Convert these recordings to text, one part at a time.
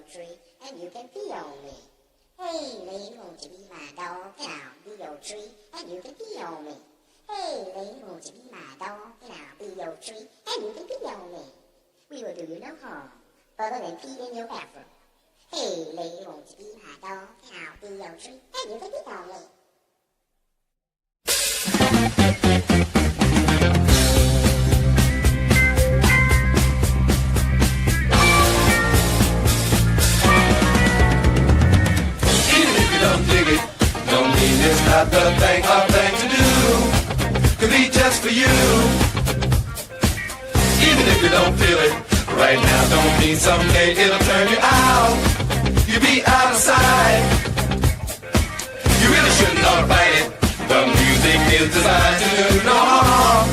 tree and you can pee on me. Hey, lady, won't you be my dog and I'll be your tree and you can pee on me. Hey, lady, won't you be my dog and I'll be your tree and you can pee on me. We will do you no harm other than pee in your bathroom. Hey, lady, won't you be my dog and I'll be your tree and you can pee on me. Don't dig it, don't mean it's not the thing or thing to do. Could be just for you. Even if you don't feel it right now, don't mean someday it'll turn you out. You'll be out of sight. You really shouldn't ought to fight it. The music is designed to do no harm.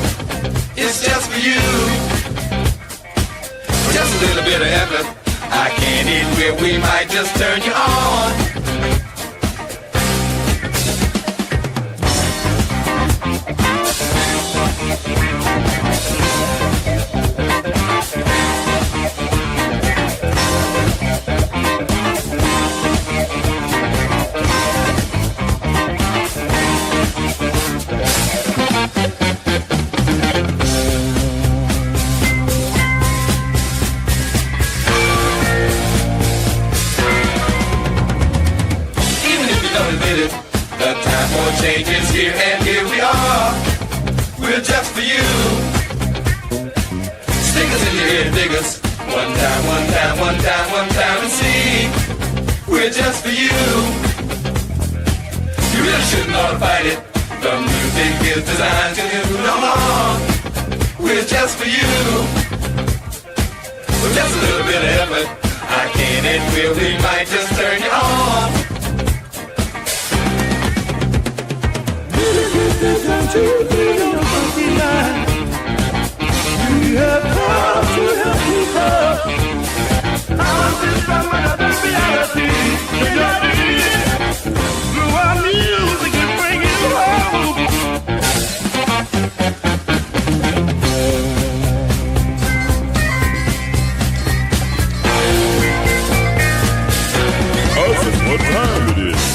It's just for you. Just a little bit of effort. I can't eat where we might just turn you on. Change is here and here we are. We're just for you. Stingers in your ear, diggers. One time, one time, one time, one time and see. We're just for you. You really shouldn't ought to fight it. The music is designed to do no harm. We're just for you. With just a little bit of effort, I can't and will, we might just turn you on. Down to the funky line. We have come to help you love. I want this from another reality. Through our music and bring it home. This is what time it is.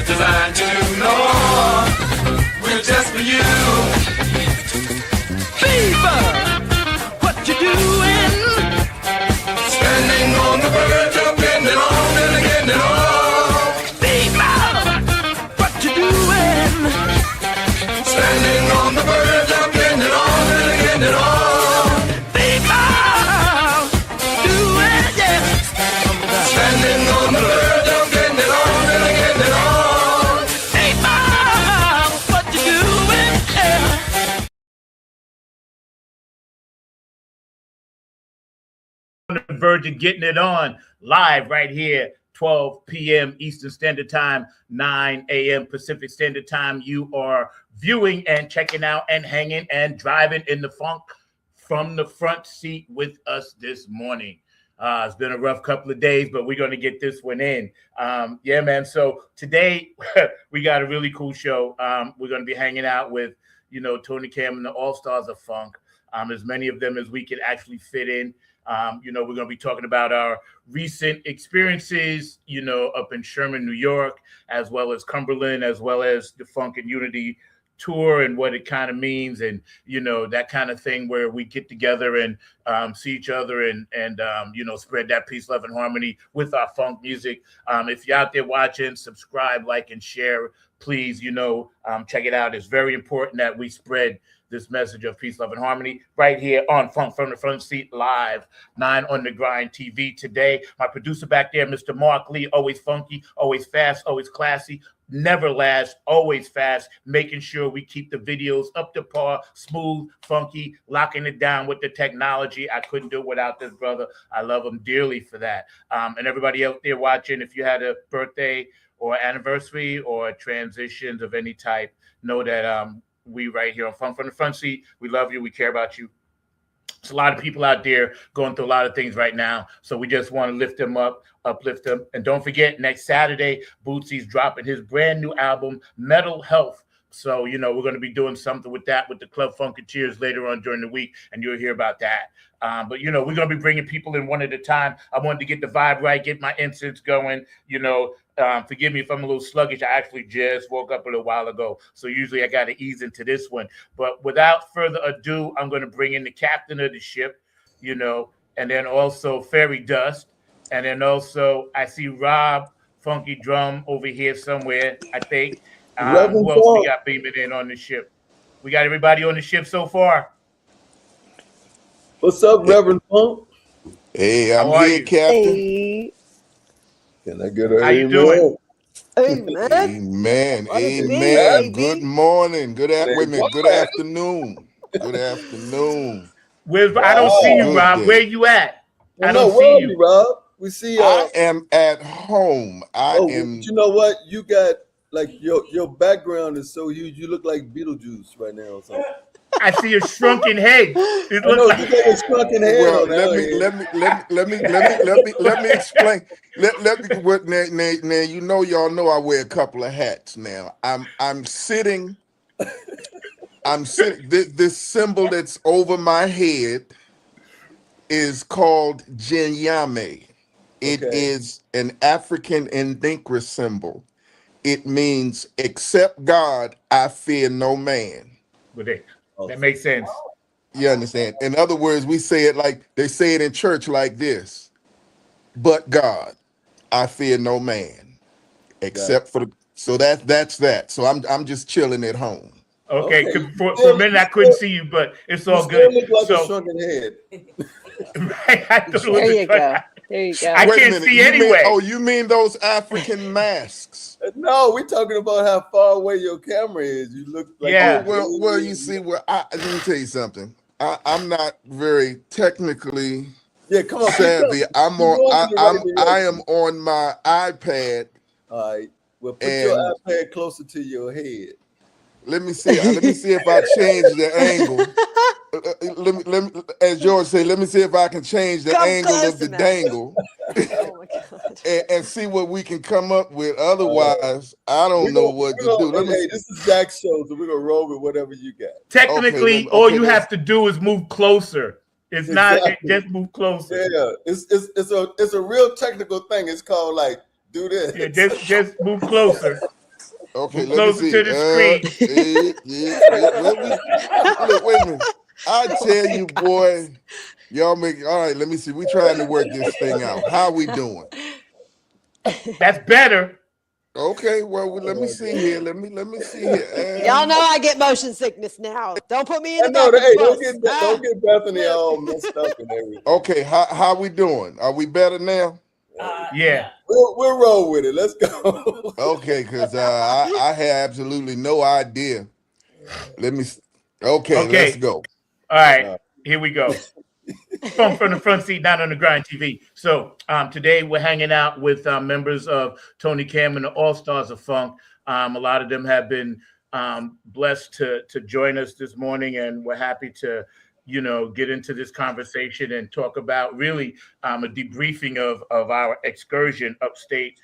Designed to know we're just for you. Fever, what you doing? Standing on the verge of getting it on and again and on. Fever, what you doing? Standing on the verge of getting it on and again and on. Fever, do it, yeah. Standing on the verge of getting it on and again and on. On the verge of getting it on live right here, 12 p.m. Eastern Standard Time, 9 a.m. Pacific Standard Time. You are viewing and checking out and hanging and driving in the funk from the front seat with us this morning. It's been a rough couple of days, but we're going to get this one in. Yeah, man. So today we got a really cool show. We're going to be hanging out with, Tony Camm and the All-Stars of Funk. As many of them as we can actually fit in. We're going to be talking about our recent experiences, up in Sherman, New York, as well as Cumberland, as well as the Funk and Unity tour and what it kind of means, and that kind of thing where we get together and see each other and spread that peace, love, and harmony with our funk music. If you're out there watching, subscribe, like, and share, please. Check it out. It's very important that we spread this message of peace, love, and harmony right here on Funk from the Front Seat Live, 9 on the Grind TV. Today, my producer back there, Mr. Mark Lee, always funky, always fast, always classy, never last, always fast, making sure we keep the videos up to par, smooth, funky, locking it down with the technology. I couldn't do it without this brother. I love him dearly for that. And everybody out there watching, if you had a birthday or anniversary or transitions of any type, know that we right here on Funk from the Front Seat, we love you, we care about you. There's a lot of people out there going through a lot of things right now, so we just want to lift them up, uplift them. And don't forget, next Saturday, Bootsy's dropping his brand new album, Mental Health. So, we're going to be doing something with that with the Club Funketeers later on during the week, and you'll hear about that. But, we're going to be bringing people in one at a time. I wanted to get the vibe right, get my incense going. Forgive me if I'm a little sluggish. I actually just woke up a little while ago, so usually I got to ease into this one. But without further ado, I'm going to bring in the captain of the ship, and then also Fairy Dust, and then also I see Rob Funky Drum over here somewhere, I think. Who else we got beaming in on the ship? We got everybody on the ship so far. What's up, Reverend Funk? Hey, I'm here, Captain. Hey. Can I get a How you doing? Amen. Amen. Amen. Good morning. Good afternoon. Good afternoon. I don't see you, Rob. Day. Where you at? I don't see you, Rob. We see you. I am at home. You know what? You got like your background is so huge. You look like Beetlejuice right now or something. I see a shrunken head. It looks like you got a shrunken head. Well, let me explain. Now y'all know I wear a couple of hats now. I'm sitting. This symbol that's over my head is called Jinyame. It is an African Ndinkra symbol. It means, except God, I fear no man. That makes sense. You understand? In other words, we say it like they say it in church like this. But God, I fear no man. Except for so that's that. So I'm just chilling at home. Okay. For a minute I couldn't see you, but it's all good. You look like a shrunken head. Right? There you go. There you go. I can't see anyway. You mean those African masks? No, we're talking about how far away your camera is. You look like well, you see, let me tell you something. I'm not very technically savvy. I am on my iPad. All right. Well, put your iPad closer to your head. Let me see. If I change the angle. Let me, as George said, let me see if I can change the angle of the dangle. Oh my God. and see what we can come up with. Otherwise, I don't know what to do. This is Jack's show, so we're gonna roll with whatever you got. Technically, all you have to do is move closer. It's not just move closer. Yeah, it's a real technical thing. It's called like do this. Yeah, just move closer. Okay, move closer to the screen. Look, wait a minute. I tell you, boy, y'all make all right. Let me see. We trying to work this thing out. How we doing? That's better. Okay, well, let me see here. Let me see here. Y'all know I get motion sickness now. Don't put me in the don't get Bethany all messed up and everything. Okay, how we doing? Are we better now? Yeah. We'll roll with it. Let's go. Okay, because I had absolutely no idea. Okay, let's go. All right, here we go. Funk from the Front Seat, 9 on the Grind TV. So today we're hanging out with members of Tony Camm and the All-Stars of Funk. A lot of them have been blessed to join us this morning, and we're happy to, get into this conversation and talk about really a debriefing of our excursion upstate.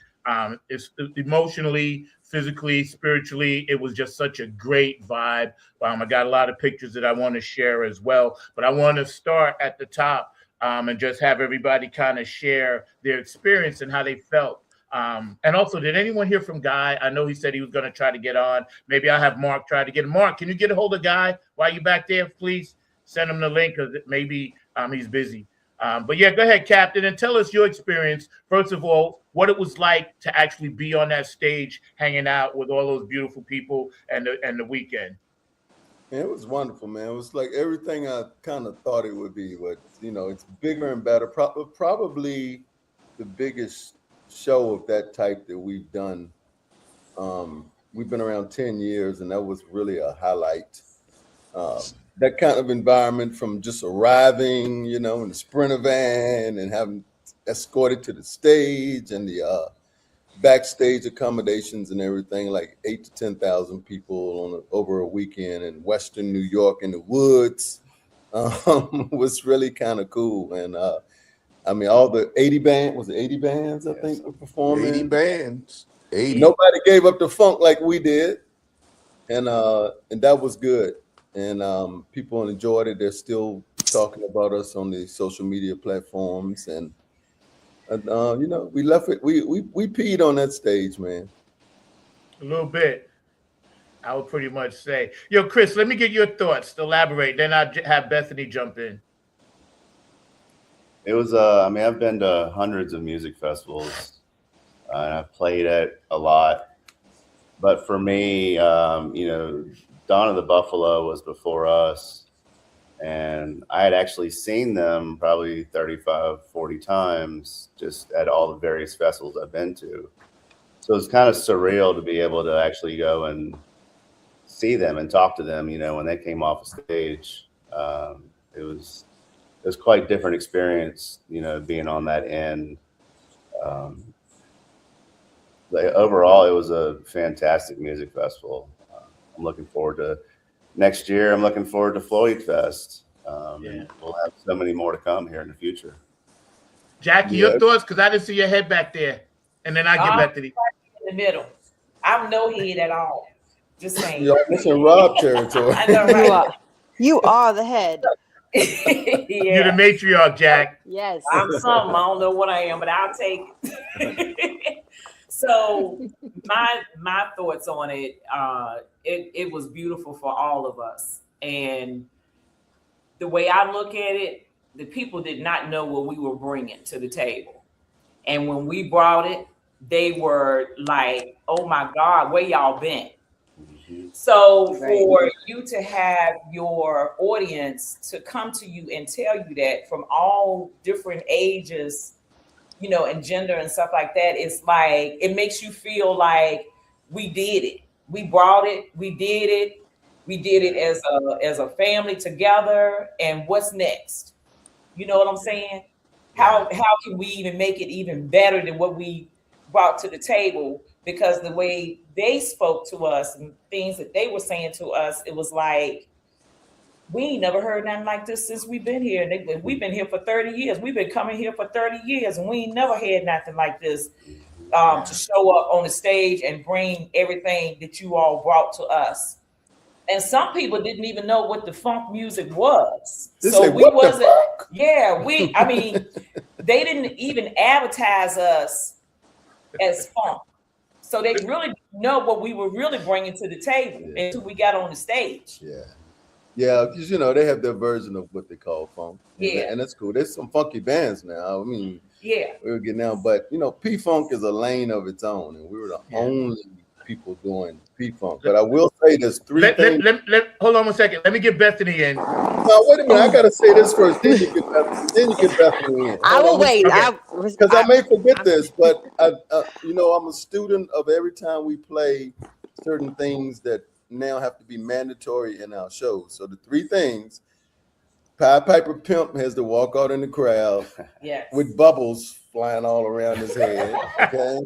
It's emotionally, physically, spiritually, it was just such a great vibe. I got a lot of pictures that I want to share as well, but I want to start at the top and just have everybody kind of share their experience and how they felt. And also, did anyone hear from Guy? I know he said he was going to try to get on. Maybe I'll have Mark try to get him. Mark, can you get a hold of Guy while you're back there, please? Send him the link because maybe he's busy. But yeah, go ahead, Captain, and tell us your experience. First of all, what it was like to actually be on that stage, hanging out with all those beautiful people and the weekend. Man, it was wonderful, man. It was like everything I kind of thought it would be, but it's bigger and better. Probably the biggest show of that type that we've done. We've been around 10 years, and that was really a highlight. That kind of environment, from just arriving, in the Sprinter van and having escorted to the stage, and the backstage accommodations and everything, like 8,000 to 10,000 people over a weekend in Western New York in the woods, was really kind of cool. And all the 80 bands, 80 bands, I think, were performing. 80 bands. 80. Nobody gave up the funk like we did. And that was good. And people enjoyed it. They're still talking about us on the social media platforms. And we left it. We peed on that stage, man. A little bit, I would pretty much say. Yo, Chris, let me get your thoughts. Elaborate. Then I'll have Bethany jump in. It was, I've been to hundreds of music festivals, and I've played at a lot. But for me, Dawn of the Buffalo was before us, and I had actually seen them probably 35, 40 times just at all the various festivals I've been to. So it's kind of surreal to be able to actually go and see them and talk to them, when they came off the stage. It was quite a different experience, being on that end. Overall, it was a fantastic music festival. I'm looking forward to next year. I'm looking forward to Floyd Fest. And we'll have so many more to come here in the future. Jackie, your thoughts? Because I didn't see your head back there. And then I get back to the in the middle. I'm no head at all. Just saying. You're missing Rob territory. I know, right? You are the head. You're the matriarch, Jack. Yes. I'm something. I don't know what I am, but I'll take it. So my thoughts on it, it was beautiful for all of us. And the way I look at it, the people did not know what we were bringing to the table. And when we brought it, they were like, oh my God, where y'all been? So for you to have your audience to come to you and tell you that from all different ages, and gender and stuff like that, it's like, it makes you feel like we did it. We brought it. We did it. We did it as a family together. And what's next? You know what I'm saying? How can we even make it even better than what we brought to the table? Because the way they spoke to us and things that they were saying to us, it was like, we ain't never heard nothing like this since we've been here. We've been here for 30 years. We've been coming here for 30 years, and we ain't never had nothing like this to show up on the stage and bring everything that you all brought to us. And some people didn't even know what the funk music was. So we wasn't, they didn't even advertise us as funk. So they really didn't know what we were really bringing to the table until we got on the stage. Yeah, because they have their version of what they call funk. Yeah. And that's cool. There's some funky bands now. We were getting out, but P-Funk is a lane of its own, and we were the only people doing P-Funk. But I will say there's three things. Hold on one second. Let me get Bethany in. No, wait a minute. I gotta say this first. Then you get Bethany in. I will wait. Because I may forget this, but I'm a student of every time we play certain things that now have to be mandatory in our shows. So the three things: Pied Piper Pimp has to walk out in the crowd with bubbles flying all around his head. Okay,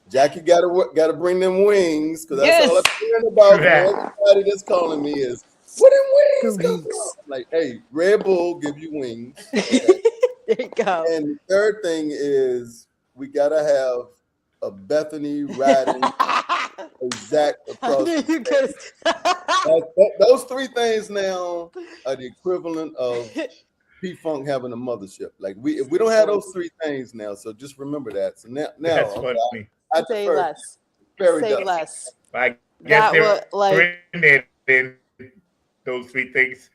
Jackie got to bring them wings, because that's all I'm hearing about. Everybody that's calling me is Where them wings The come from? wings. Like, hey, Red Bull give you wings. Okay. There you go. And the third thing is we gotta have a Bethany riding Zach I across knew the you could. those three things now are the equivalent of P-Funk having a mothership. Like if we don't have those three things now, so just remember that. So now That's okay, funny. I Say defer. less. Very Say done. less. I guess That they're was like in there, then, those three things.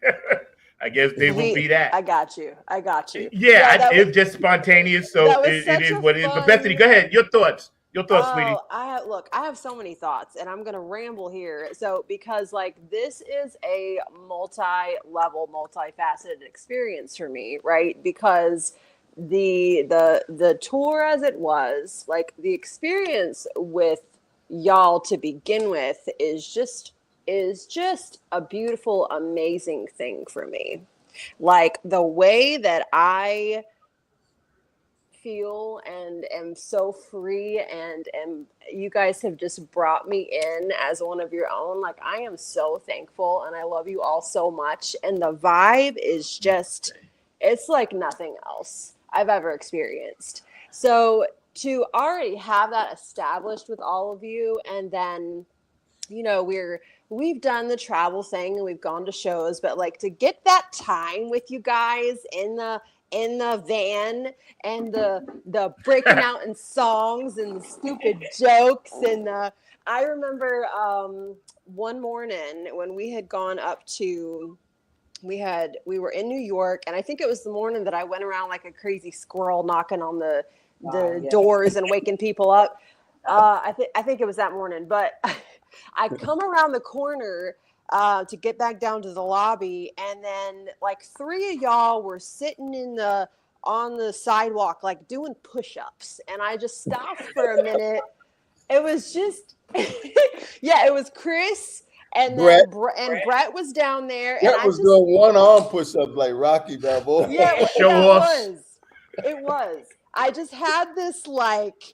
I guess they will be that. I got you. I got you. Yeah, that it's just spontaneous, so that was it such is a what it is. But fun- Bethany, go ahead. Your thoughts. Your thoughts, sweetie. I have so many thoughts, and I'm gonna ramble here. So because like this is a multi-level, multifaceted experience for me, right? Because the tour as it was, like the experience with y'all to begin with is just a beautiful, amazing thing for me. Like the way that I feel and am so free and you guys have just brought me in as one of your own. Like I am so thankful and I love you all so much. And the vibe is just, it's like nothing else I've ever experienced. So to already have that established with all of you, and then, you know, we've done the travel thing and we've gone to shows, but like to get that time with you guys in the van and the breaking out in songs and the stupid jokes and I remember one morning when we had gone up to we were in New York, and I think it was the morning that I went around like a crazy squirrel knocking on the doors and waking people up. I think it was that morning, but I come around the corner to get back down to the lobby, and then like three of y'all were sitting on the sidewalk, like doing push-ups, and I just stopped for a minute. It was just, yeah, it was Chris and then Brett was down there, and That was doing one arm push-ups like Rocky Balboa. Yeah, Show off. It was. I just had this like.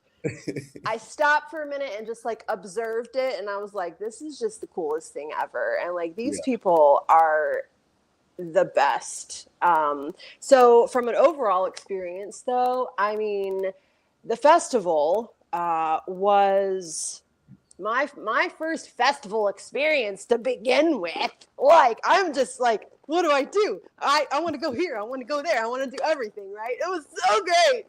I stopped for a minute and just like observed it, and I was like, this is just the coolest thing ever. And like these people are the best. So from an overall experience though, I mean, the festival was my first festival experience to begin with. Like, I'm just like, what do? I want to go here. I want to go there. I want to do everything, right? It was so great.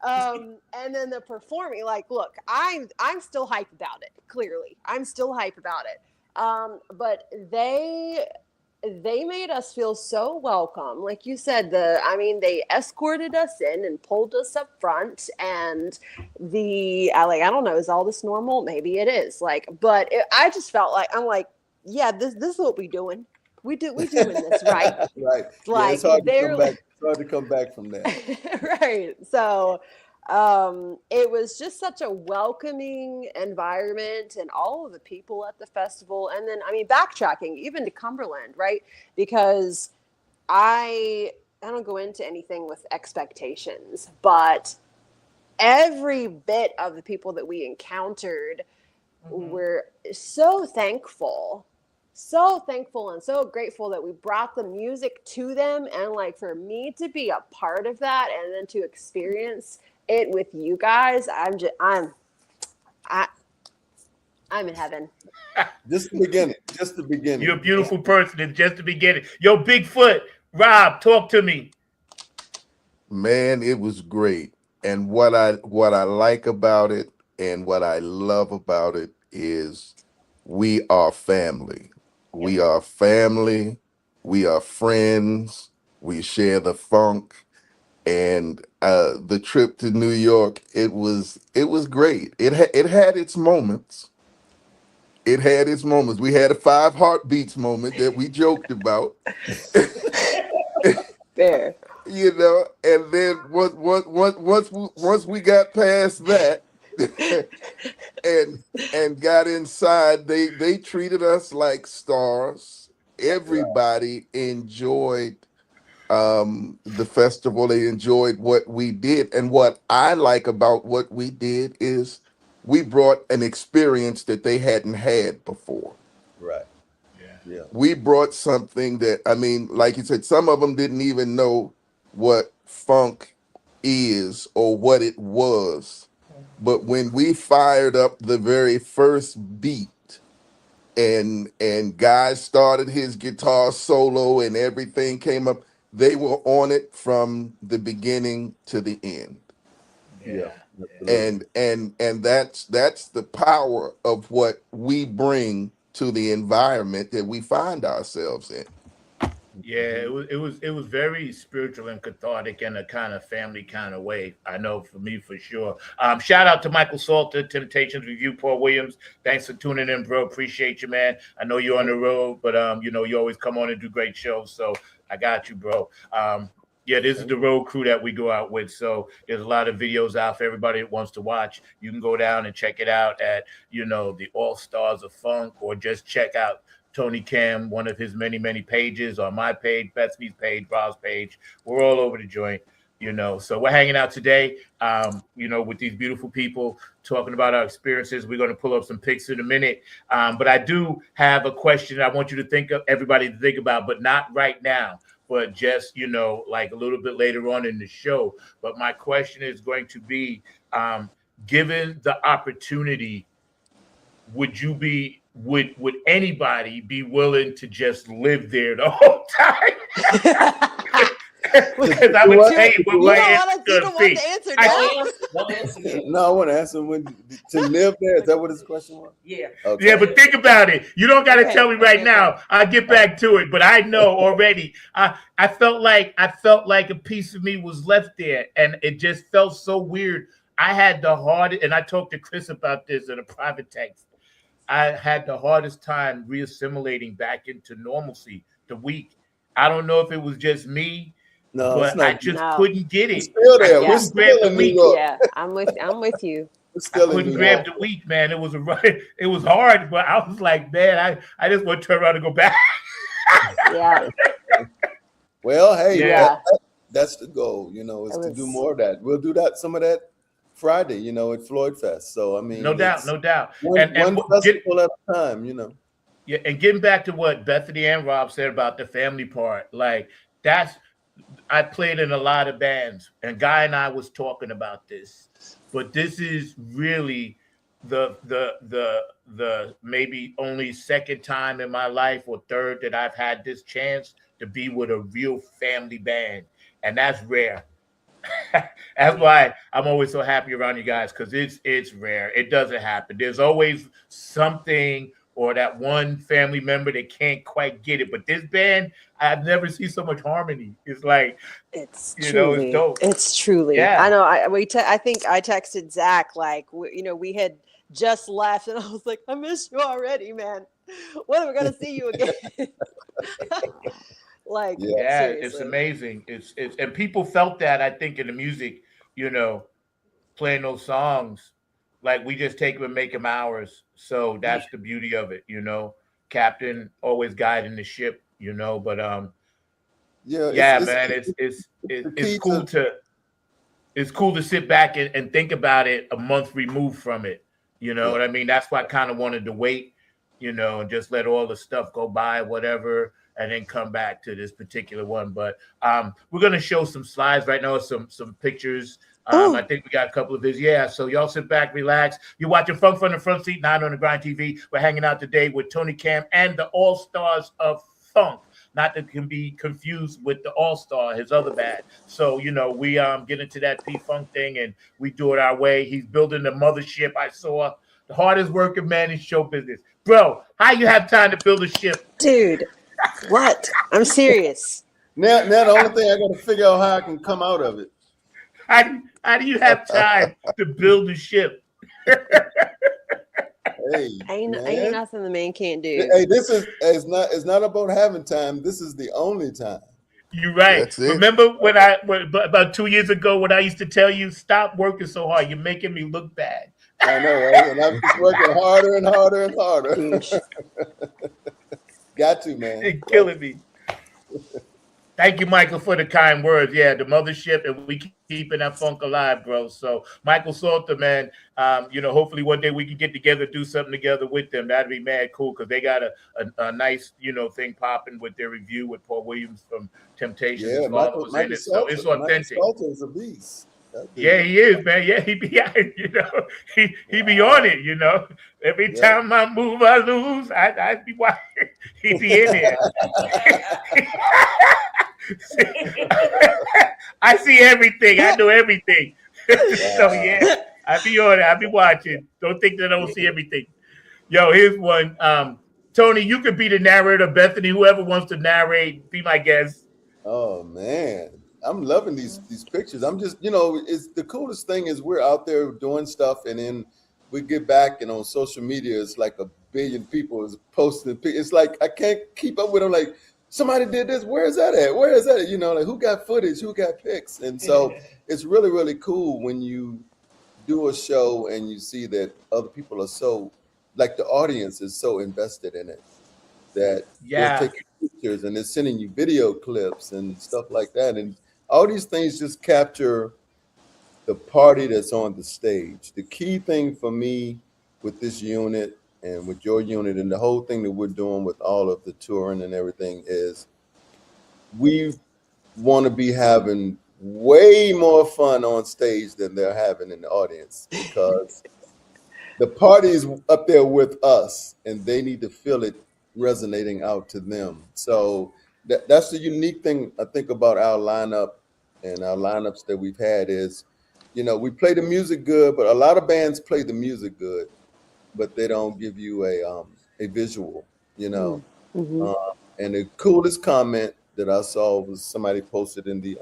And then the performing, like, look, I'm still hyped about it. Clearly, I'm still hyped about it. But they made us feel so welcome. Like you said, they escorted us in and pulled us up front. And I don't know, is all this normal? Maybe it is. Like, but I just felt like I'm like, yeah, this is what we doing. We doing this right. Right. Like, it's hard to come back from that. Right. So it was just such a welcoming environment, and all of the people at the festival. And then, backtracking even to Cumberland, right? Because I don't go into anything with expectations, but every bit of the people that we encountered were so thankful and so grateful that we brought the music to them. And like, for me to be a part of that and then to experience it with you guys, I'm in heaven. Just the beginning. You're a beautiful person. It's just the beginning. Yo, Bigfoot, Rob, talk to me. Man, it was great. And what I like about it and what I love about it is we are family. We are family. We are friends. We share the funk. And the trip to New York, it was great. It had its moments. It had its moments. We had a 5 heartbeats moment that we joked about. Fair. You know, and then once we got past that and got inside, they treated us like stars. Everybody enjoyed the festival. They enjoyed what we did, and what I like about what we did is we brought an experience that they hadn't had before. Right. Yeah. We brought something that, I mean, like you said, some of them didn't even know what funk is or what it was. But when we fired up the very first beat and Guy started his guitar solo and everything came up, they were on it from the beginning to the end. Yeah. Absolutely. And that's the power of what we bring to the environment that we find ourselves in. Yeah, it was very spiritual and cathartic in a kind of family kind of way. I know for me for sure. Shout out to Michael Salter, Temptations Review, Paul Williams. Thanks for tuning in, bro. Appreciate you, man. I know you're on the road, but you know, you always come on and do great shows. So I got you, bro. Yeah, this is the road crew that we go out with. So there's a lot of videos out for everybody that wants to watch. You can go down and check it out at, you know, the All Stars of Funk, or just check out Tony Camm, one of his many, many pages, on my page, Bethany's page, Rob's page. We're all over the joint, you know. So we're hanging out today, you know, with these beautiful people talking about our experiences. We're going to pull up some pics in a minute. But I do have a question I want you to think of, everybody to think about, but not right now, but just, you know, like a little bit later on in the show. But my question is going to be, given the opportunity, would anybody be willing to just live there the whole time? Because I would tell you what my answer is going to be. No, I want to ask him to live there. Is that what his question was? Yeah. Okay. Yeah, but think about it. You don't got to tell me right now. I'll get back to it. But I know already. I felt like a piece of me was left there, and it just felt so weird. I had the hardest, and I talked to Chris about this in a private text. I had the hardest time reassimilating back into normalcy the week. I don't know if it was just me, but I just couldn't get it. We're still there. Yeah. We're still in New York. Yeah, I'm with you. I couldn't grab the week, man. It was hard, but I was like, man, I just want to turn around and go back. Yeah. Well, hey, yeah. That's the goal, you know, is to do more of that. We'll do some of that Friday, you know, at Floyd Fest. So I mean, no doubt. One festival at a time, you know. Yeah, and getting back to what Bethany and Rob said about the family part, like I played in a lot of bands, and Guy and I was talking about this, but this is really the maybe only second time in my life or third that I've had this chance to be with a real family band, and that's rare. That's why I'm always so happy around you guys, because it's rare. It doesn't happen. There's always something or that one family member that can't quite get it. But this band, I've never seen so much harmony. It's like, it's truly, it's dope. It's truly. Yeah. I know. I think I texted Zach, like, we had just left, and I was like, I miss you already, man. When are we gonna see you again? Like, yeah, seriously. It's amazing. It's and people felt that, I think, in the music, you know, playing those songs, like we just take them and make them ours. So that's the beauty of it, you know. Captain always guiding the ship, you know. But man, it's cool to sit back and think about it a month removed from it. You know what I mean? That's why I kind of wanted to wait, you know, and just let all the stuff go by, whatever, and then come back to this particular one. But we're gonna show some slides right now, some pictures. I think we got a couple of videos. Yeah, so y'all sit back, relax. You're watching Funk from the Front Seat, 9 on the Grind TV. We're hanging out today with Tony Camm and the All Stars of Funk. Not that can be confused with the All Star, his other band. So, you know, we get into that P-Funk thing and we do it our way. He's building the mothership. I saw the hardest working man in show business. Bro, how you have time to build a ship? Dude, what? I'm serious. Now the only thing I got to figure out how I can come out of it. How do you have time to build a ship? Hey, ain't nothing the man can't do. Hey, it's not about having time. This is the only time. You're right. Remember when about 2 years ago when I used to tell you, stop working so hard. You're making me look bad. I know, right? And I'm just working harder and harder and harder. Got to, man. It's killing me. Thank you, Michael, for the kind words. Yeah, the mothership, and we keeping that funk alive, bro. So, Michael Salter, man, hopefully one day we can get together, do something together with them. That'd be mad cool because they got a nice, thing popping with their review with Paul Williams from Temptations. Yeah, His father was in it, so it's authentic. Michael Salter is a beast. Yeah, he is, man. Yeah, he be, he be on it, Every time I move, I lose. I be watching. He be in there. I see everything. I know everything. So yeah, I be on it. I be watching. Don't think that I don't see everything. Yo, here's one. Tony, you could be the narrator. Bethany, whoever wants to narrate, be my guest. Oh man, I'm loving these pictures. I'm just, it's the coolest thing is we're out there doing stuff, and then we get back and on social media, it's like 1 billion people is posting. It's like I can't keep up with them. Like, somebody did this. Where is that at? Where is that at? Like who got footage? Who got pics? And so it's really, really cool when you do a show and you see that other people are so, like the audience is so invested in it that they're taking pictures and they're sending you video clips and stuff like that. And all these things just capture the party that's on the stage. The key thing for me with this unit and with your unit and the whole thing that we're doing with all of the touring and everything is we want to be having way more fun on stage than they're having in the audience, because the party is up there with us and they need to feel it resonating out to them. So that's the unique thing I think about our lineup and our lineups that we've had is, we play the music good, but a lot of bands play the music good, but they don't give you a visual, Mm-hmm. And the coolest comment that I saw was somebody posted in the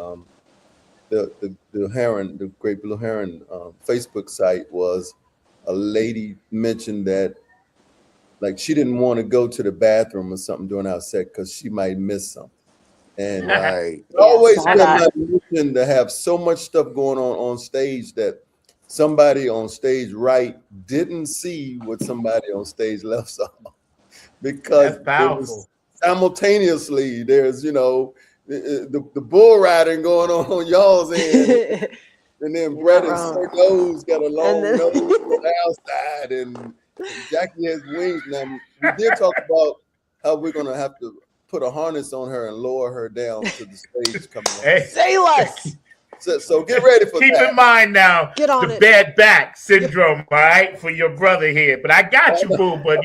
Heron, the Great Blue Heron Facebook site, was a lady mentioned that like she didn't want to go to the bathroom or something during our set because she might miss something. And Right. always been my mission to have so much stuff going on stage that somebody on stage right didn't see what somebody on stage left saw, because simultaneously there's the bull riding going on y'all's end, and then Brett and Sir Nose got a long nose on the outside, and Jackie has wings. Now we did talk about how we're gonna have to put a harness on her and lower her down to the stage coming on. Hey. Say less. So get ready for Keep that. Keep in mind now, Get on the it. bad back syndrome, all right, for your brother here. But I got you, boo. But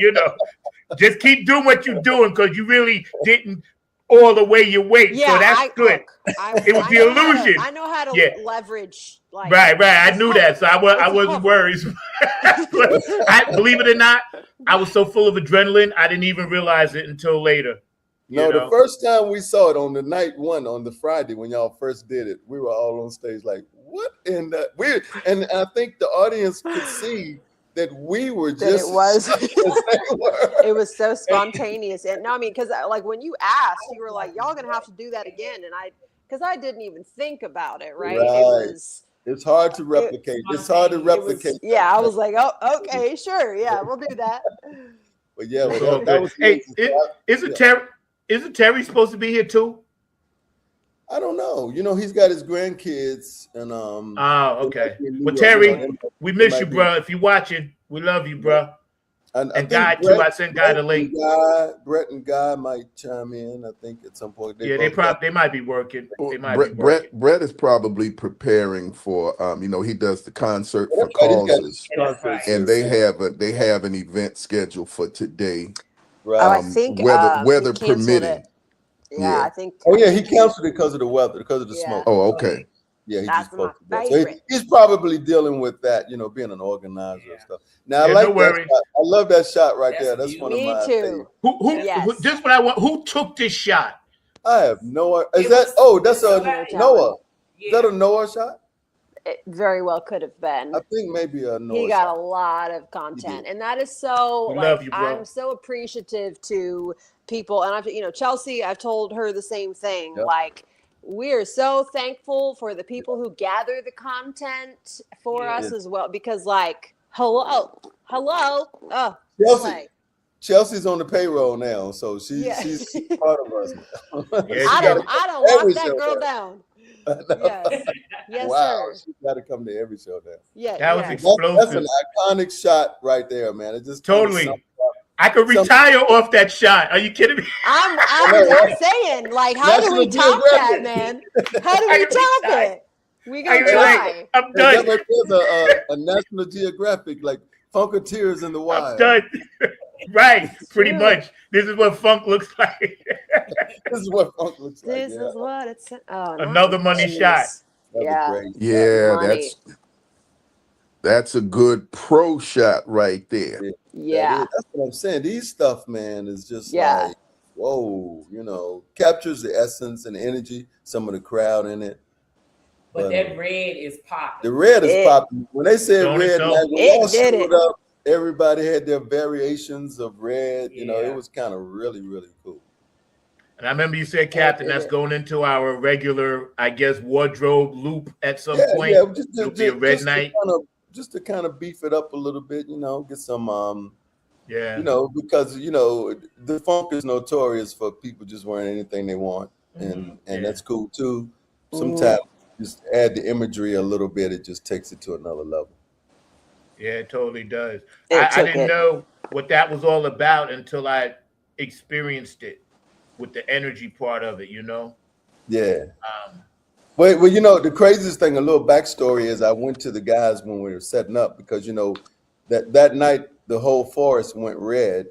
just keep doing what you're doing, because you really didn't all the way your weight. Yeah, so that's good. It was the illusion. I know how to leverage. Like, right. I knew that, so I wasn't worried. I believe it or not, I was so full of adrenaline, I didn't even realize it until later. No, the first time we saw it on the night one, on the Friday when y'all first did it, we were all on stage like, what in the weird? And I think the audience could see that we were just. It was so spontaneous. And no, I mean, because like when you asked, you were like, y'all gonna have to do that again, and because I didn't even think about it. Right. It's hard to replicate. It's hard to replicate. I was like, oh, okay, sure, yeah, we'll do that. But yeah, that was hey, isn't Terry supposed to be here too? I don't know. He's got his grandkids and okay. Well, Terry, we miss you, bro. If you're watching, we love you, bro. And Guy too. I sent Guy the link. Brett and Guy might chime in. I think at some point. They might be working. Brett is probably preparing for. He does the concert for causes, and they have an event scheduled for today. Right. I think weather permitting. Yeah, I think. Oh yeah, he canceled it because of the weather, because of the smoke. Oh, okay. Yeah, he just posted that. So he's probably dealing with that, being an organizer and stuff. Now I like that shot. I love that shot right there. That's one of my favorites. Who this what I want? Who took this shot? I have no idea. That's a Noah. Is that a Noah shot? It very well could have been. I think maybe a Noah. He got a lot of content, and that is so. I'm so appreciative to people, and Chelsea. I've told her the same thing. Yep. Like, we are so thankful for the people who gather the content for us as well, because, like, hello, oh, Chelsea's on the payroll now, so she's part of us now. Yeah, I don't want every that show girl now. down. Yes. Yes, Wow, sir. she's got to come to every show now. Yeah. that was Yes. explosive. That's an iconic shot right there, man. It just Totally. I could retire off that shot. Are you kidding me? I'm saying, like, how do we National top that, Geographic. man? How do we top it? We gonna I mean, try. I'm done. There's a National Geographic, like Funketeers in the Wild. I'm done. Right, pretty true. much. This is what funk looks like. This is what funk looks like. This is what it's. Oh, Another money shot. That'd be great. Yeah, Money. that's a good pro shot right there. Yeah. That's what I'm saying. These stuff, man, is just Yeah. like, whoa, captures the essence and energy, some of the crowd in it. But that red is popping. The red is popping. When they said Don't it red, so? like, when It y'all did showed it. up, everybody had their variations of red. Yeah. It was kind of really, really cool. And I remember you said, Captain, that's going into our regular, I guess, wardrobe loop at some point. Yeah, It'll be a red night. Just to kind of beef it up a little bit, get some Yeah. because the funk is notorious for people just wearing anything they want, and that's cool too. Sometimes just add the imagery a little bit, it just takes it to another level. Yeah, it totally does. It I didn't know what that was all about until I experienced it with the energy part of it, Yeah. Well, the craziest thing, a little backstory is I went to the guys when we were setting up because, that night the whole forest went red.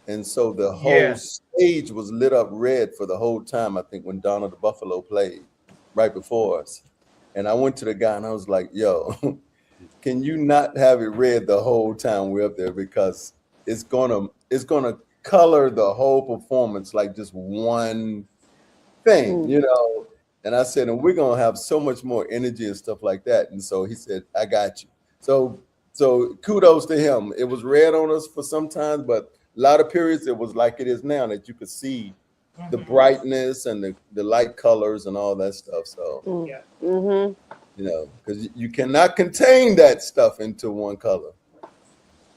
And so the whole stage was lit up red for the whole time, I think, when Donna the Buffalo played right before us. And I went to the guy and I was like, yo, can you not have it red the whole time we're up there? Because it's gonna color the whole performance like just one thing, And I said, and we're gonna have so much more energy and stuff like that. And so he said, I got you. So kudos to him. It was red on us for some time, but a lot of periods it was like it is now, that you could see the brightness and the light colors and all that stuff. So because you cannot contain that stuff into one color.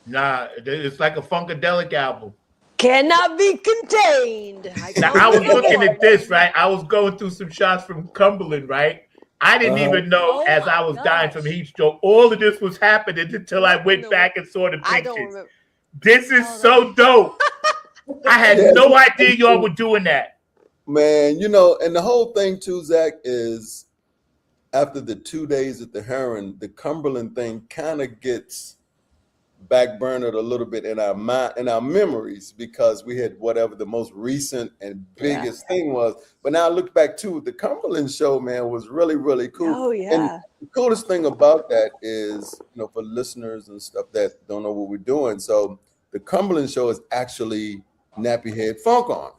Nah, it's like a Funkadelic album. Cannot be contained. Now, I was looking at this, right? I was going through some shots from Cumberland, right? I didn't even know as I was dying from heat stroke, all of this was happening until I went back and saw the pictures. This is so dope. I had no idea y'all were doing that. Man, and the whole thing too, Zach, is after the 2 days at the Heron, the Cumberland thing kind of gets backburnered a little bit in our mind, in our memories, because we had whatever the most recent and biggest thing was. But now I look back too, the Cumberland show, man, was really, really cool. Oh yeah. And the coolest thing about that is, for listeners and stuff that don't know what we're doing. So the Cumberland show is actually Nappy Head Funk on.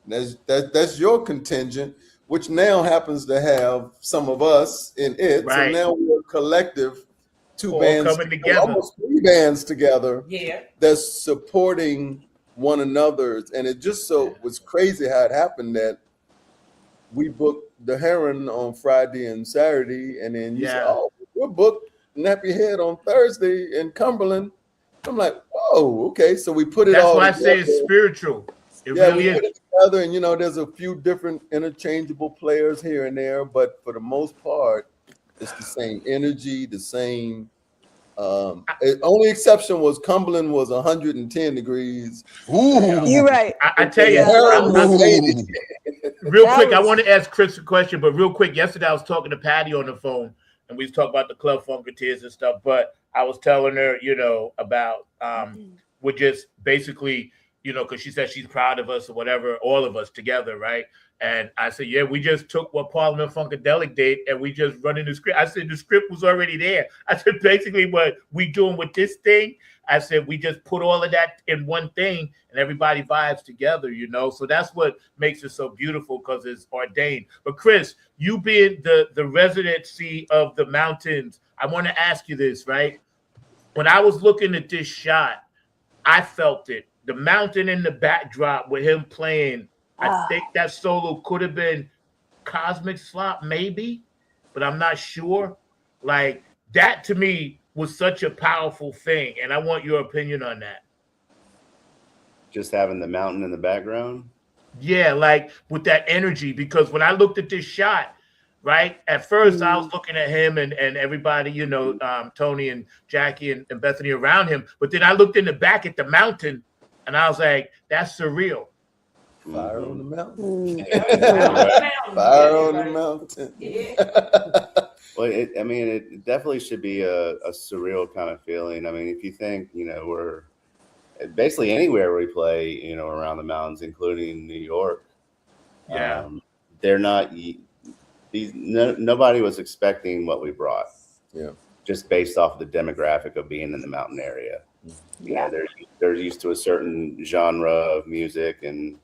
That's your contingent, which now happens to have some of us in it. Right. So now we're a collective. Two All bands coming together. almost 3 bands together. Yeah. That's supporting one another. And it just was crazy how it happened that we booked the Heron on Friday and Saturday, and then you said, oh, we're booked Nappy Head on Thursday in Cumberland. I'm like, whoa, okay. So we put it all That's why I say it's spiritual. It really we put it together, and there's a few different interchangeable players here and there, but for the most part, it's the same energy, the same. Only exception was Cumberland was 110 degrees. Ooh, You're right. I tell you, real quick, I want to ask Chris a question, but real quick, yesterday I was talking to Patty on the phone, and we was talking about the Club Funketeers and stuff, but I was telling her, about we're just basically, because she said she's proud of us or whatever, all of us together, right? And I said, yeah, we just took what Parliament Funkadelic did and we just running the script. I said, the script was already there. I said, basically what we doing with this thing, I said, we just put all of that in one thing and everybody vibes together, So that's what makes it so beautiful, because it's ordained. But Chris, you being the residency of the mountains, I want to ask you this, right? When I was looking at this shot, I felt it. The mountain in the backdrop with him playing, I think that solo could have been Cosmic Slop, maybe, but I'm not sure. Like, that to me was such a powerful thing, and I want your opinion on that. just having the mountain in the background. Yeah, like with that energy. Because when I looked at this shot, right, at first I was looking at him and everybody, you know, Tony and Jackie and Bethany around him. But then I looked in the back at the mountain, and I was like, that's surreal. Fire on the mountain. Yeah. Fire on the mountain. Well, I mean, it definitely should be a surreal kind of feeling. I mean, if you think, you know, we're basically anywhere we play, you know, around the mountains, including New York. Yeah. They're not, nobody was expecting what we brought. Yeah. Just based off of the demographic of being in the mountain area. Yeah. They're used to a certain genre of music, and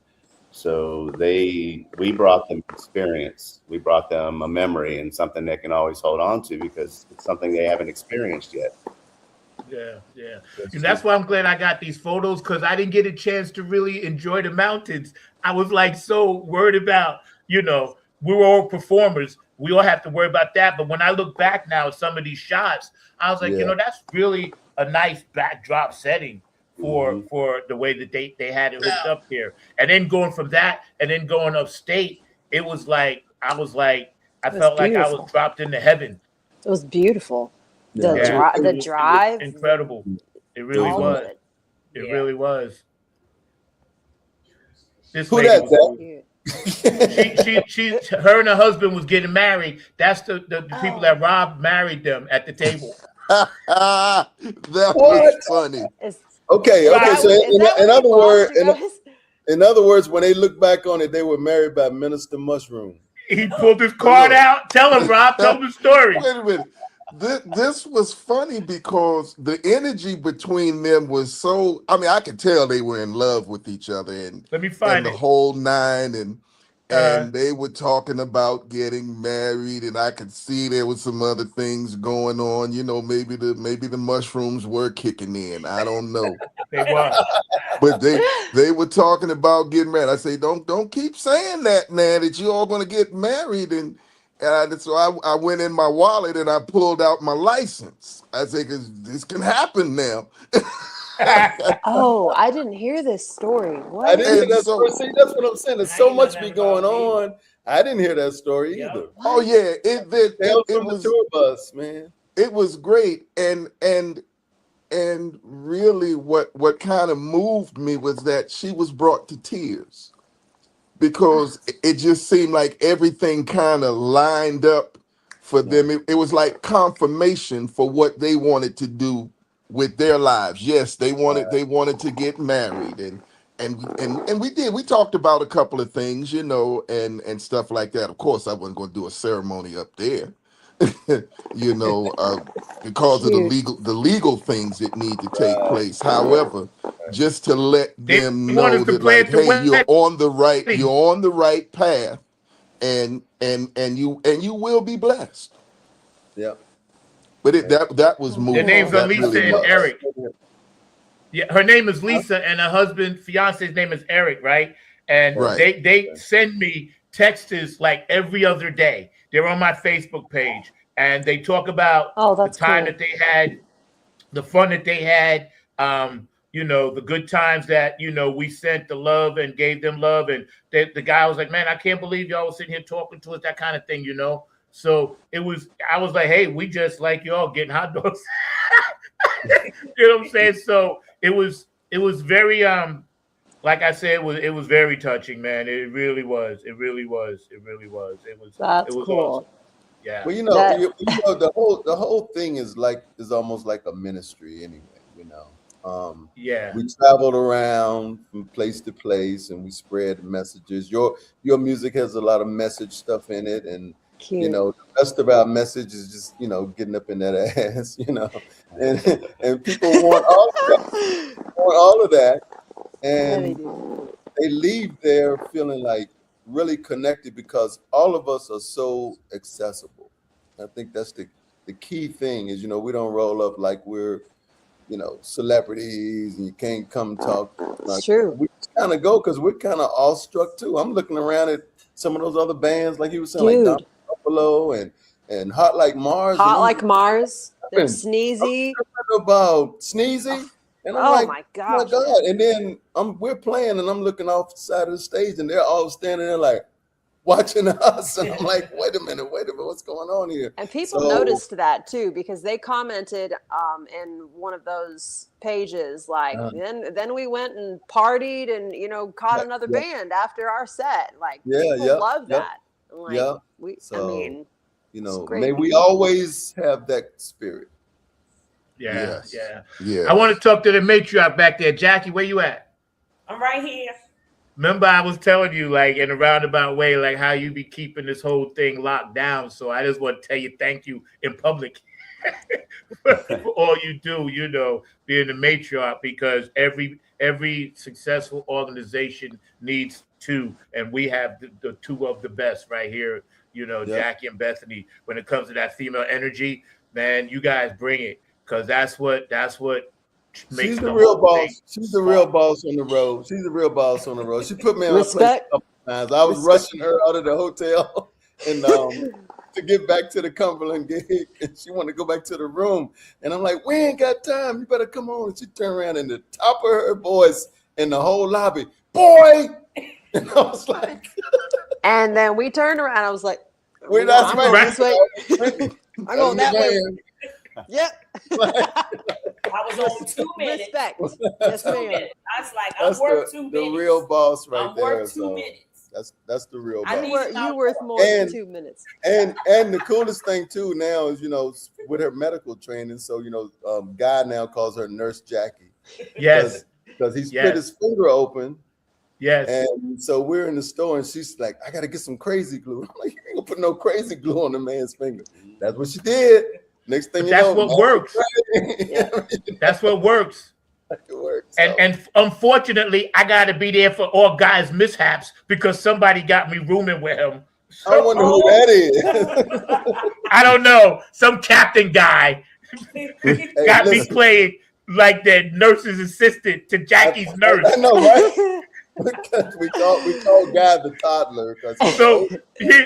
so we brought them experience. We brought them a memory and something they can always hold on to because it's something they haven't experienced yet. Yeah, yeah. And that's why I'm glad I got these photos, because I didn't get a chance to really enjoy the mountains. I was like so worried about, you know, we were all performers. We all have to worry about that. But when I look back now at some of these shots, I was like, you know, that's really a nice backdrop setting for the way that they had it hooked up here. And then going from that and then going upstate, it was like, I felt like I was dropped into heaven. It was beautiful. Yeah. The drive. It was incredible. It really was. It really was. This Who lady that's was that? she her and her husband was getting married. That's the people that Rob married them at the table. That was funny. Okay. So in other words, when they look back on it, they were married by Minister Mushroom. He pulled his card out. Tell him, Rob. Tell him the story. Wait a minute. This was funny because the energy between them was so. I mean, I could tell they were in love with each other, and let me find the whole nine, and they were talking about getting married, and I could see there was some other things going on. You know, maybe the mushrooms were kicking in. I don't know. They were, but they were talking about getting married. I say, don't keep saying that, man. That you all going to get married, and so I went in my wallet and I pulled out my license. I said, because this can happen now. Oh, I didn't hear this story. What? I didn't hear that story. See, that's what I'm saying. There's so much be going on. I didn't hear that story either. Oh yeah, it was the tour bus, man. It was great, and really, what kind of moved me was that she was brought to tears. Because it just seemed like everything kind of lined up for them. It was like confirmation for what they wanted to do with their lives. Yes, they wanted to get married, and we did. We talked about a couple of things, you know, and stuff like that. Of course, I wasn't going to do a ceremony up there, you know, because of the legal things that need to take place. However, just to let them know that, like, hey, you're on the right path, and you will be blessed. Yeah. But that was moving. Their names are Lisa really and was. Eric. Yeah, her name is Lisa, and her husband, fiance's name is Eric, right? And they send me texts like every other day. They're on my Facebook page, and they talk about the time that they had, the fun that they had, you know, the good times that, you know, we sent the love and gave them love. And the guy was like, man, I can't believe y'all was sitting here talking to us, that kind of thing, you know? So I was like, hey, we just like y'all getting hot dogs. You know what I'm saying? So it was very, like I said, it was very touching, man. It really was. It really was. It really was. That's it was cool. Awesome. Yeah. Well, you know, the whole thing is almost like a ministry anyway, you know. We traveled around from place to place and we spread messages. Your music has a lot of message stuff in it, and you know, the rest of our message is just, you know, getting up in that ass, you know, and people want all of that, and they leave there feeling like really connected because all of us are so accessible. I think that's the key thing is, you know, we don't roll up like we're, you know, celebrities and you can't come talk. Like, true. We kind of go because we're kind of awestruck too. I'm looking around at some of those other bands, like you were saying, like Buffalo and Hot Like Mars. Hot Like Mars. They're Sneezy. About Sneezy. And I'm Oh like, my oh my gosh. God. And then we're playing and I'm looking off the side of the stage and they're all standing there like watching us. And I'm like, wait a minute, what's going on here? And people So, noticed that too, because they commented in one of those pages, like, then we went and partied and, you know, caught another band after our set. Like, people love that. Like, I mean, you know, great. may we always have that spirit. Yeah. Yeah. I want to talk to the matriarch back there. Jackie, where you at? I'm right here. Remember, I was telling you, like, in a roundabout way, like, how you be keeping this whole thing locked down. So I just want to tell you thank you in public for all you do, you know, being the matriarch, because every successful organization needs two, and we have the two of the best right here, you know, Jackie and Bethany. When it comes to that female energy, man, you guys bring it, because that's what makes She's the the real whole boss. thing. She's the real boss on the road. She's the real boss on the road. She put me on a place a couple times. I was rushing her out of the hotel and to get back to the Cumberland gig, and she wanted to go back to the room. And I'm like, we ain't got time. You better come on. And she turned around and the top of her voice in the whole lobby, boy. And I was like, and then we turned around. I was like, we're not going this way. I'm going that way. Yep. I was on 2 minutes. Respect. Yes, ma'am. 2 minutes. I was like, I'm worth 2 minutes. The real boss right I'm there. worth 2 minutes. That's the real boss. You worth more than 2 minutes. And the coolest thing too now is, you know, with her medical training. So, you know, Guy now calls her Nurse Jackie. Yes. Because he split his finger open. Yes. And so we're in the store and she's like, I got to get some crazy glue. I'm like, you ain't gonna put no crazy glue on the man's finger. That's what she did. Next thing you know, that's what works. That's what works. It works. And unfortunately, I got to be there for all Guy's mishaps because somebody got me rooming with him. I wonder who that is. I don't know. Some captain guy got me playing like the nurse's assistant to Jackie's nurse. I know, right? we call Guy the toddler. So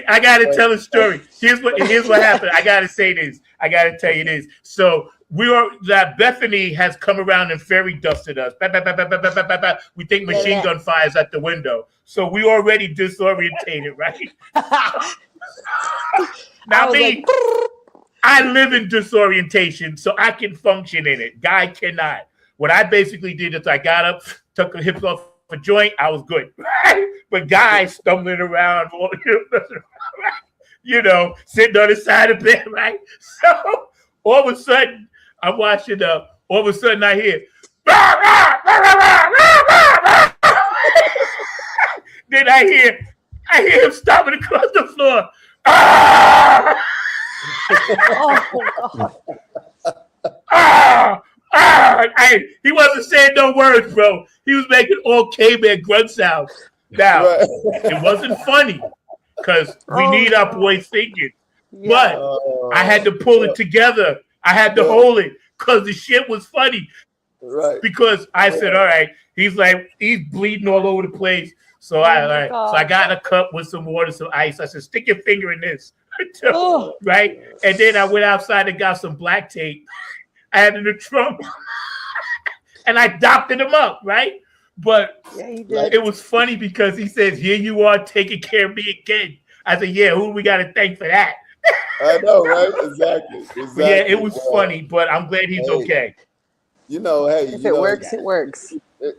I got to tell a story. Here's what happened. I got to say this. I got to tell you this. So Bethany has come around and fairy dusted us. We think machine gun fires at the window. So we already disorientated, right? Now me, I live in disorientation, so I can function in it. Guy cannot. What I basically did is I got up, took the hips off a joint, I was good. But Guy stumbling around, you know, sitting on the side of the bed, right? So all of a sudden, I'm watching all of a sudden I hear, then I hear him stomping across the floor. He wasn't saying no words, bro. He was making all caveman grunt sounds. Now, it wasn't funny because we need our boys thinking. But I had to pull it together. I had to hold it because the shit was funny. Right. Because I said, all right, he's bleeding all over the place. So I got a cup with some water, some ice. I said, stick your finger in this. Right? And then I went outside and got some black tape. I had in the trunk. And I adopted him up, right? But it was funny because he says, here you are taking care of me again. I said, yeah, who we got to thank for that? I know, right? Exactly. Yeah, it was funny, but I'm glad he's okay. You know, hey, if it works, it works.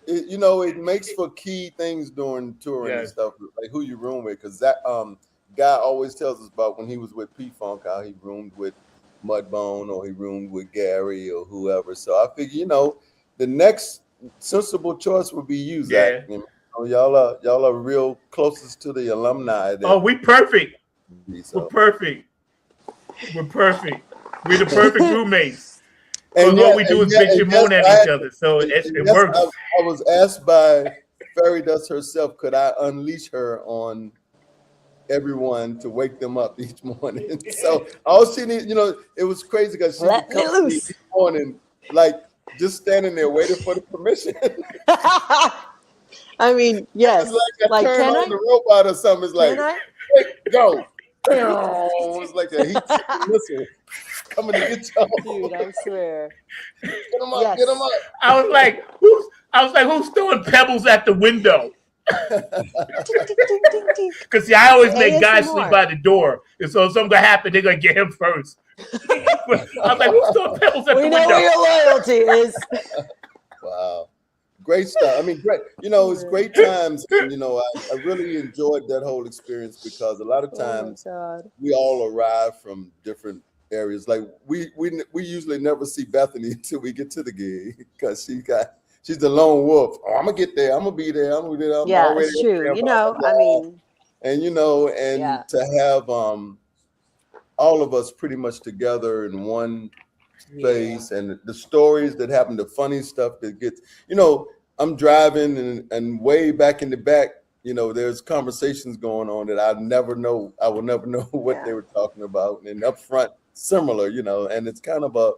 You know, it makes for key things during touring and stuff, like who you room with. Because that Guy always tells us about when he was with P-Funk, how he roomed with Mudbone or he roomed with Gary or whoever. So I figure, you know, the next sensible choice would be you, Zach. You know, y'all are real closest to the alumni. We perfect. We're perfect. We're perfect. We're the perfect roommates. And what we do is bitch and moan at each other. So it works. I was asked by Fairy Dust herself, could I unleash her on everyone to wake them up each morning? So all she needs, you know, it was crazy because she would come to me each morning, like just standing there waiting for the permission. I mean, yes. It's like I turned on the robot or something. It's like, go. It's like a heat missile coming to get y'all. Dude, I swear. Get them up, Yes. get them up. I was like, who's throwing pebbles at the window? Because see, I always make guys sleep by the door, and so if something gonna happen, they're gonna get him first. I was like, who's throwing pebbles at the We know window? where your loyalty is. Wow. Great stuff. I mean, great. You know, it's great times. And, you know, I really enjoyed that whole experience because a lot of times we all arrive from different areas. Like we usually never see Bethany until we get to the gig because she's the lone wolf. Oh, I'm gonna get there. I'm gonna be there. I'm gonna be there. Yeah, it's true. You know, I mean, and you know, and Yeah. to have all of us pretty much together in one space, and the stories that happen, the funny stuff that gets, you know, I'm driving and way back in the back, you know, there's conversations going on that I will never know what they were talking about. And up front, similar, you know, and it's kind of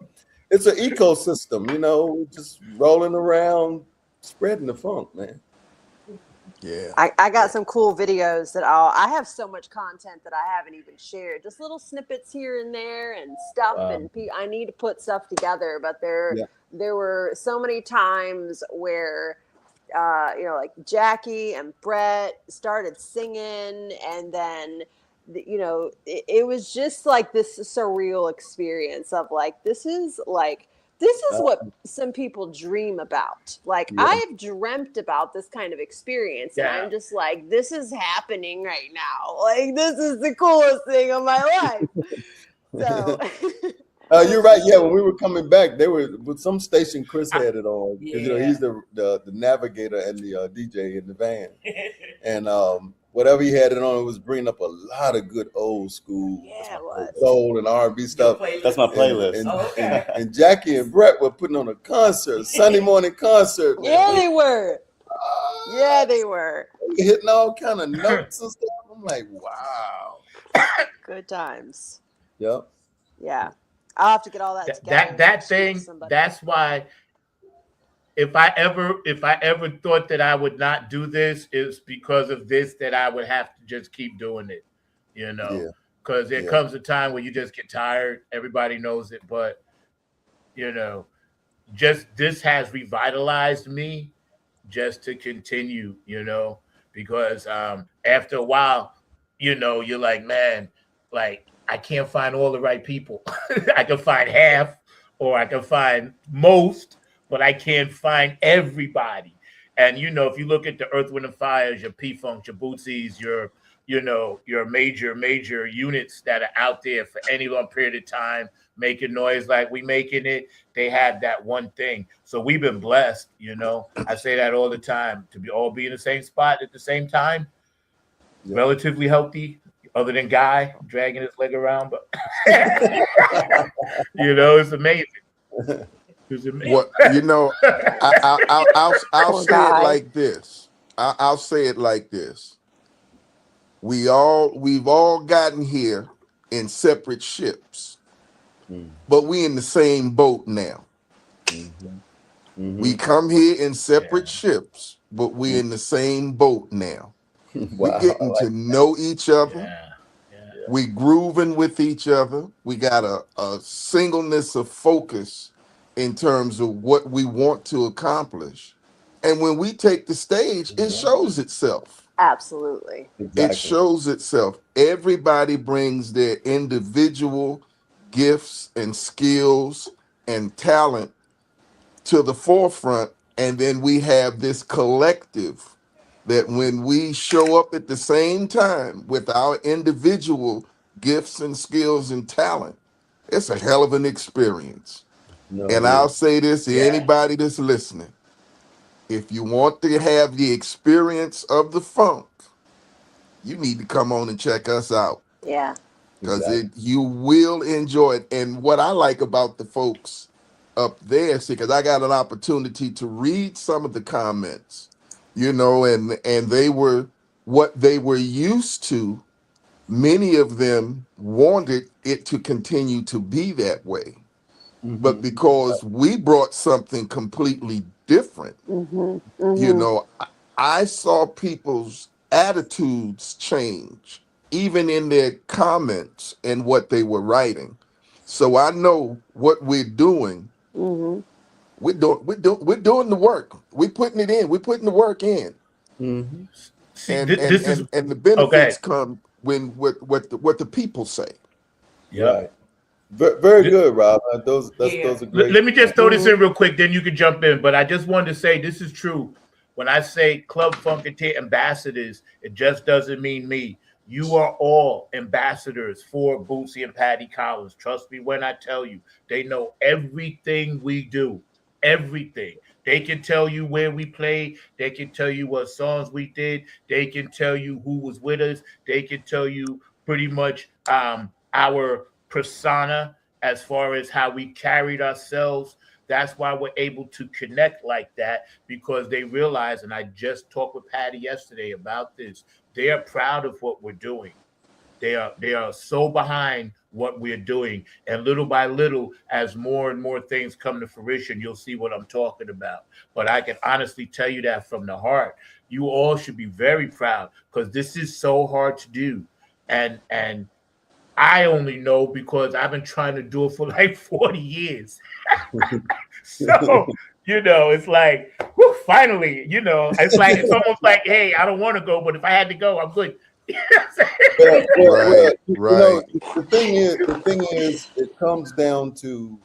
it's an ecosystem, you know, just rolling around, spreading the funk, man. Yeah. I got some cool videos that I have so much content that I haven't even shared. Just little snippets here and there and stuff. And I need to put stuff together. But there were so many times where, you know, like Jackie and Brett started singing, and then, you know, it was just like this surreal experience of like, this is what some people dream about. Like, I've dreamt about this kind of experience, and I'm just like, this is happening right now. Like, this is the coolest thing of my life. So you're right. Yeah, when we were coming back, they were with some station. Chris had it on. You know, he's the navigator and the DJ in the van, and whatever he had it on, it was bringing up a lot of good old school soul and R&B stuff. That's my playlist. And Jackie and Brett were putting on a concert, Sunday morning concert. Man. Yeah, they were. Yeah, they were. Hitting all kind of notes and stuff. I'm like, wow. Good times. Yep. Yeah. I'll have to get all that together. That thing, that's why if I ever thought that I would not do this, it's because of this that I would have to just keep doing it, you know, because there comes a time where you just get tired. Everybody knows it, but you know, just this has revitalized me just to continue, you know, because after a while, you know, you're like, man, like I can't find all the right people. I can find half or I can find most, but I can't find everybody. And, you know, if you look at the Earth, Wind, and Fires, your P-Funk, your Bootsies, your major units that are out there for any long period of time, making noise like we making it, they have that one thing. So we've been blessed, you know. I say that all the time, to be in the same spot at the same time, relatively healthy, other than Guy dragging his leg around. But, you know, it's amazing. What, you know, I'll say it like this. I'll say it like this. We've all gotten here in separate ships, but we in the same boat now. We come here in separate ships, but we in the same boat now. We're getting to know each other. We grooving with each other. We got a singleness of focus in terms of what we want to accomplish. And when we take the stage, it shows itself. Absolutely. It shows itself. Everybody brings their individual gifts and skills and talent to the forefront. And then we have this collective that when we show up at the same time with our individual gifts and skills and talent, it's a hell of an experience. I'll say this to anybody that's listening. If you want to have the experience of the funk, you need to come on and check us out. Yeah. Because you will enjoy it. And what I like about the folks up there, see, because I got an opportunity to read some of the comments, you know, and they were what they were used to. Many of them wanted it to continue to be that way. But because we brought something completely different, you know, I saw people's attitudes change, even in their comments and what they were writing. So I know what we're doing. Mm-hmm. We're doing the work. We're putting it in. We're putting the work in. Mm-hmm. See, And this is the okay. benefits come when what the people say. Yep. Right. Very good, Rob. Those Yeah. those are great. Let me just throw this Mhm. in real quick, then you can jump in. But I just wanted to say this is true. When I say Club Funketeer ambassadors, it just doesn't mean me. You are all ambassadors for Bootsy and Patty Collins. Trust me when I tell you, they know everything we do. Everything. They can tell you where we play. They can tell you what songs we did. They can tell you who was with us. They can tell you pretty much our persona as far as how we carried ourselves. That's why we're able to connect like that, because they realize, and I just talked with Patty yesterday about this, they are proud of what we're doing. They are so behind what we're doing. And little by little, as more and more things come to fruition, you'll see what I'm talking about. But I can honestly tell you that from the heart. You all should be very proud, because this is so hard to do. And I only know because I've been trying to do it for like 40 years. So, it's like, whew, finally, it's almost like, hey, I don't want to go, but if I had to go, I'm good. Right, right. The thing is, it comes down to,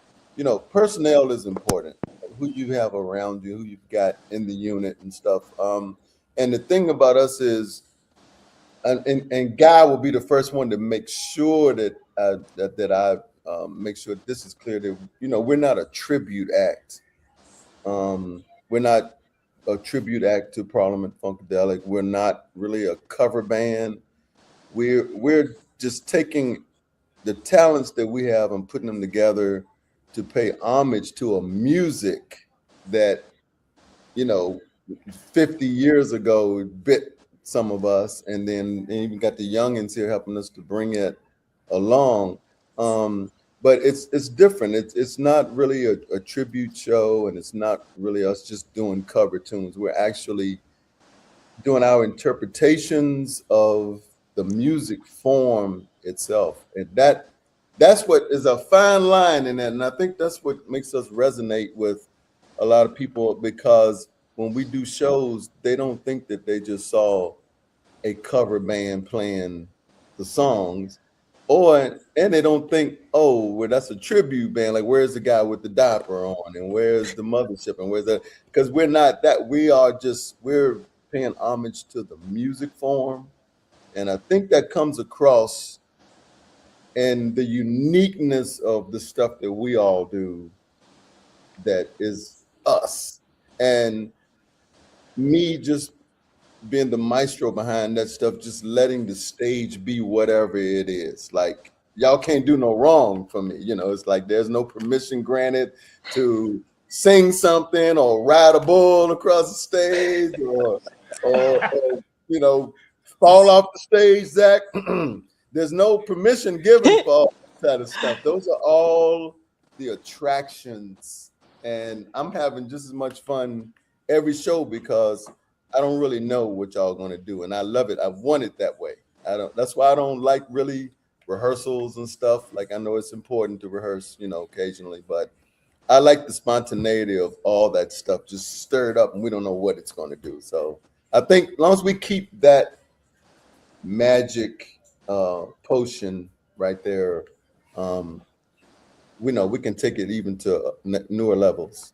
personnel is important. Who you have around you, who you've got in the unit and stuff. And the thing about us is, and Guy will be the first one to make sure that I make sure this is clear that we're not a tribute act. We're not a tribute act to Parliament Funkadelic. We're not really a cover band. We're just taking the talents that we have and putting them together to pay homage to a music that 50 years ago bit some of us, and then even got the youngins here helping us to bring it along. But it's different. It's not really a tribute show, and it's not really us just doing cover tunes. We're actually doing our interpretations of the music form itself, and that's what is a fine line in that. And I think that's what makes us resonate with a lot of people, because when we do shows, they don't think that they just saw a cover band playing the songs, and they don't think, oh, well, that's a tribute band. Like, where's the guy with the diaper on, and where's the mothership, and where's that? Because we're not that. We're paying homage to the music form, and I think that comes across in the uniqueness of the stuff that we all do. That is us, and me just being the maestro behind that stuff, just letting the stage be whatever it is. Like, y'all can't do no wrong for me. It's like there's no permission granted to sing something or ride a bull across the stage or fall off the stage, Zach. There's no permission given for all that kind of stuff. Those are all the attractions, and I'm having just as much fun every show because I don't really know what y'all gonna do, and I love it. I want it that way. That's why I don't like really rehearsals and stuff. Like, I know it's important to rehearse, occasionally, but I like the spontaneity of all that stuff just stirred up, and we don't know what it's gonna do. So I think as long as we keep that magic potion right there, we know we can take it even to newer levels.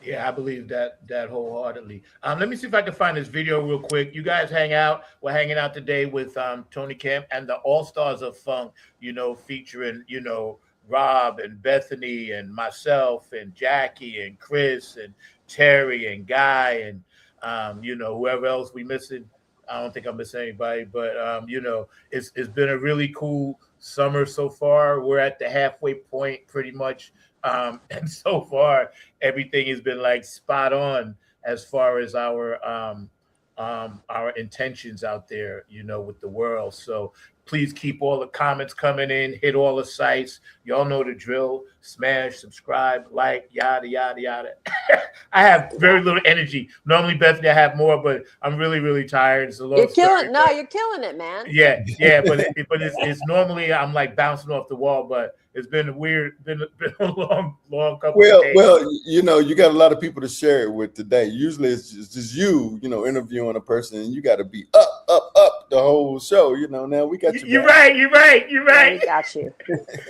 Yeah, I believe that wholeheartedly. Let me see if I can find this video real quick. You guys hang out. We're hanging out today with Tony Camm and the All Stars of Funk, featuring, Rob and Bethany and myself and Jackie and Chris and Terry and Guy and, whoever else we missing. I don't think I'm missing anybody, but, it's been a really cool summer so far. We're at the halfway point pretty much. And so far, everything has been like spot on as far as our intentions out there, with the world. So please keep all the comments coming in, hit all the sites. Y'all know the drill. Smash, subscribe, like, yada, yada, yada. I have very little energy. Normally, Bethany, I have more, but I'm really, really tired. It's a little You're killing. No, you're killing it, man. Yeah, but it's normally I'm like bouncing off the wall, but It's been been a long couple Well, of days. well, you know, you got a lot of people to share it with today. Usually it's just you know, interviewing a person, and you got to be up the whole show. You know, now we got you. You're right. You're right. You're Yeah, right. we got you.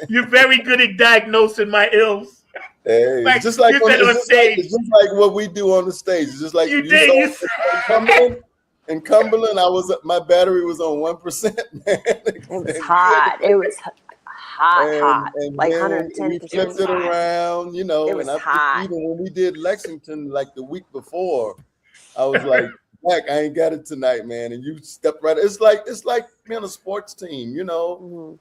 You're very good at diagnosing my ills. Hey, Like, it's just like you on, said on stage. it's just like what we do on the stage. It's just like You you did. saw You it in Cumberland. In Cumberland, my battery was on 1%. Man. It was hot. It was hot. Like then when 110%. we flipped it around, you know, It was and hot. even when we did Lexington like the week before, I was like, Jack, I ain't got it tonight, man. And you stepped right. It's like being a sports team, you know.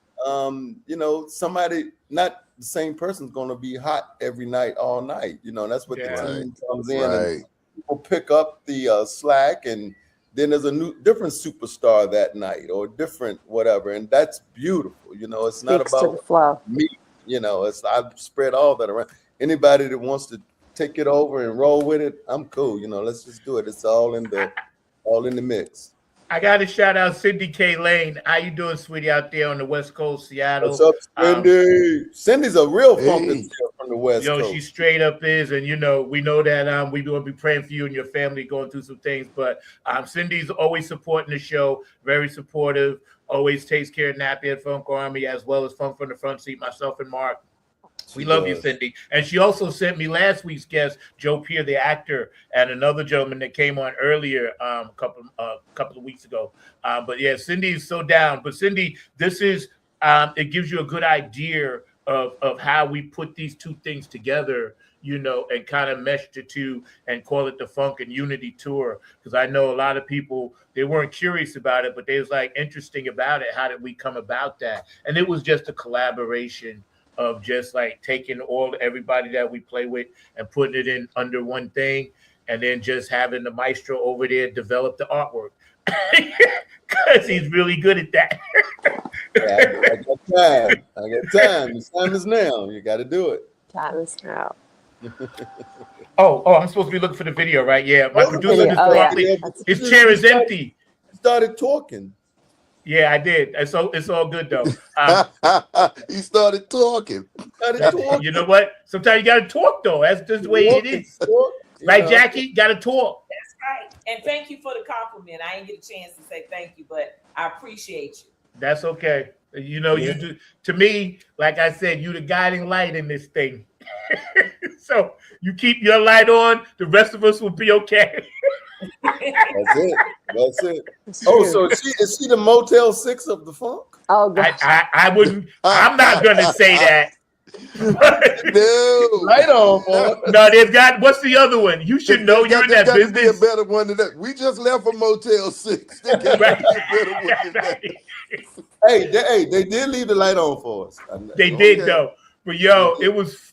You know, somebody, not the same person's gonna be hot every night, all night. You know, that's what the team comes in and people pick up the slack, and then there's a different superstar that night or different whatever, and that's beautiful. You know, it's not Speaks to about the flow. me. You know, I've spread all that around. Anybody that wants to take it over and roll with it, I'm cool. You know, let's just do it. It's all in the mix. I got to shout out Cindy K. Lane. How you doing, sweetie, out there on the West Coast, Seattle? What's up, Cindy? Cindy's a real funky from the West Yo, Coast. she straight up is, and you know, we know that we're going to be praying for you and your family going through some things, but Cindy's always supporting the show, very supportive, always takes care of Nappy and Funk Army, as well as Funk from the Front Seat, myself and Mark. We love you, Cindy. And she also sent me last week's guest, Joe Pierre, the actor, and another gentleman that came on earlier a couple of weeks ago. But yeah, Cindy is so down. But Cindy, this is it gives you a good idea of how we put these two things together, you know, and kind of mesh the two and call it the Funk and Unity Tour. Because I know a lot of people, they weren't curious about it, but they was like interesting about it. How did we come about that? And it was just a collaboration of just like taking everybody that we play with and putting it in under one thing, and then just having the maestro over there develop the artwork because he's really good at that. I got time. The time is now. You got to do it. Time is now. Oh, I'm supposed to be looking for the video, right? Yeah, my producer just walked in. His chair is empty. Started talking. Yeah, I did. It's all good though. He started talking. You know what? Sometimes you gotta talk though. That's just the way it is. Right, Jackie? Gotta talk. That's right. And thank you for the compliment. I didn't get a chance to say thank you, but I appreciate you. That's okay. You know, you do. To me, like I said, you the guiding light in this thing. So you keep your light on, the rest of us will be okay. That's it. Oh, so is she the Motel 6 of the Funk? Oh, gosh. I wouldn't. I'm not gonna say that. No, right on, boy. No, they've got. What's the other one? You should know. You're in that business. Be a better one than that. We just left a Motel 6. They got Right. to be a better one than that. They did leave the light on for us. They did though. But yo, it was.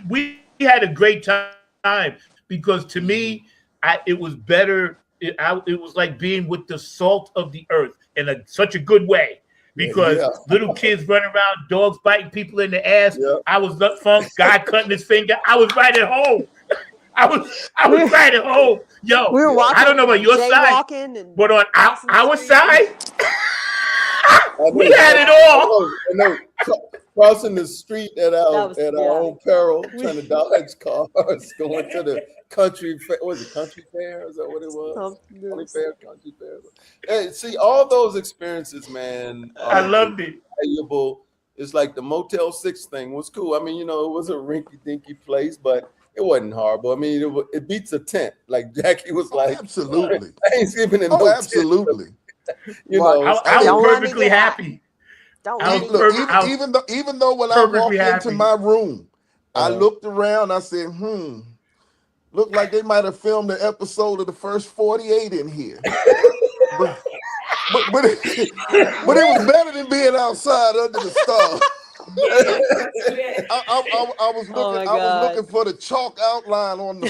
We had a great time because to me, it was better. It was like being with the salt of the earth in such a good way. Because little kids running around, dogs biting people in the ass. Yeah. I was up Funk, guy cutting his finger. I was right at home. I was right at home. Yo, we were walking, I don't know about your side, but on our side, we had it all. Crossing the street at our own peril, trying to dodge cars, going to the country fair. Was it country fair? Is that what it was? Country fair. Hey, see, all those experiences, man. I loved it. Valuable. It's like the Motel 6 thing was cool. I mean, you know, it was a rinky-dinky place, but it wasn't horrible. I mean, it beats a tent. Like Jackie was like, absolutely. Thanksgiving in absolutely. You know, I was perfectly happy. Even though when I walked into my room, I looked around, I said, looked like they might have filmed an episode of the first 48 in here. but it was better than being outside under the stars. I was looking for the chalk outline on the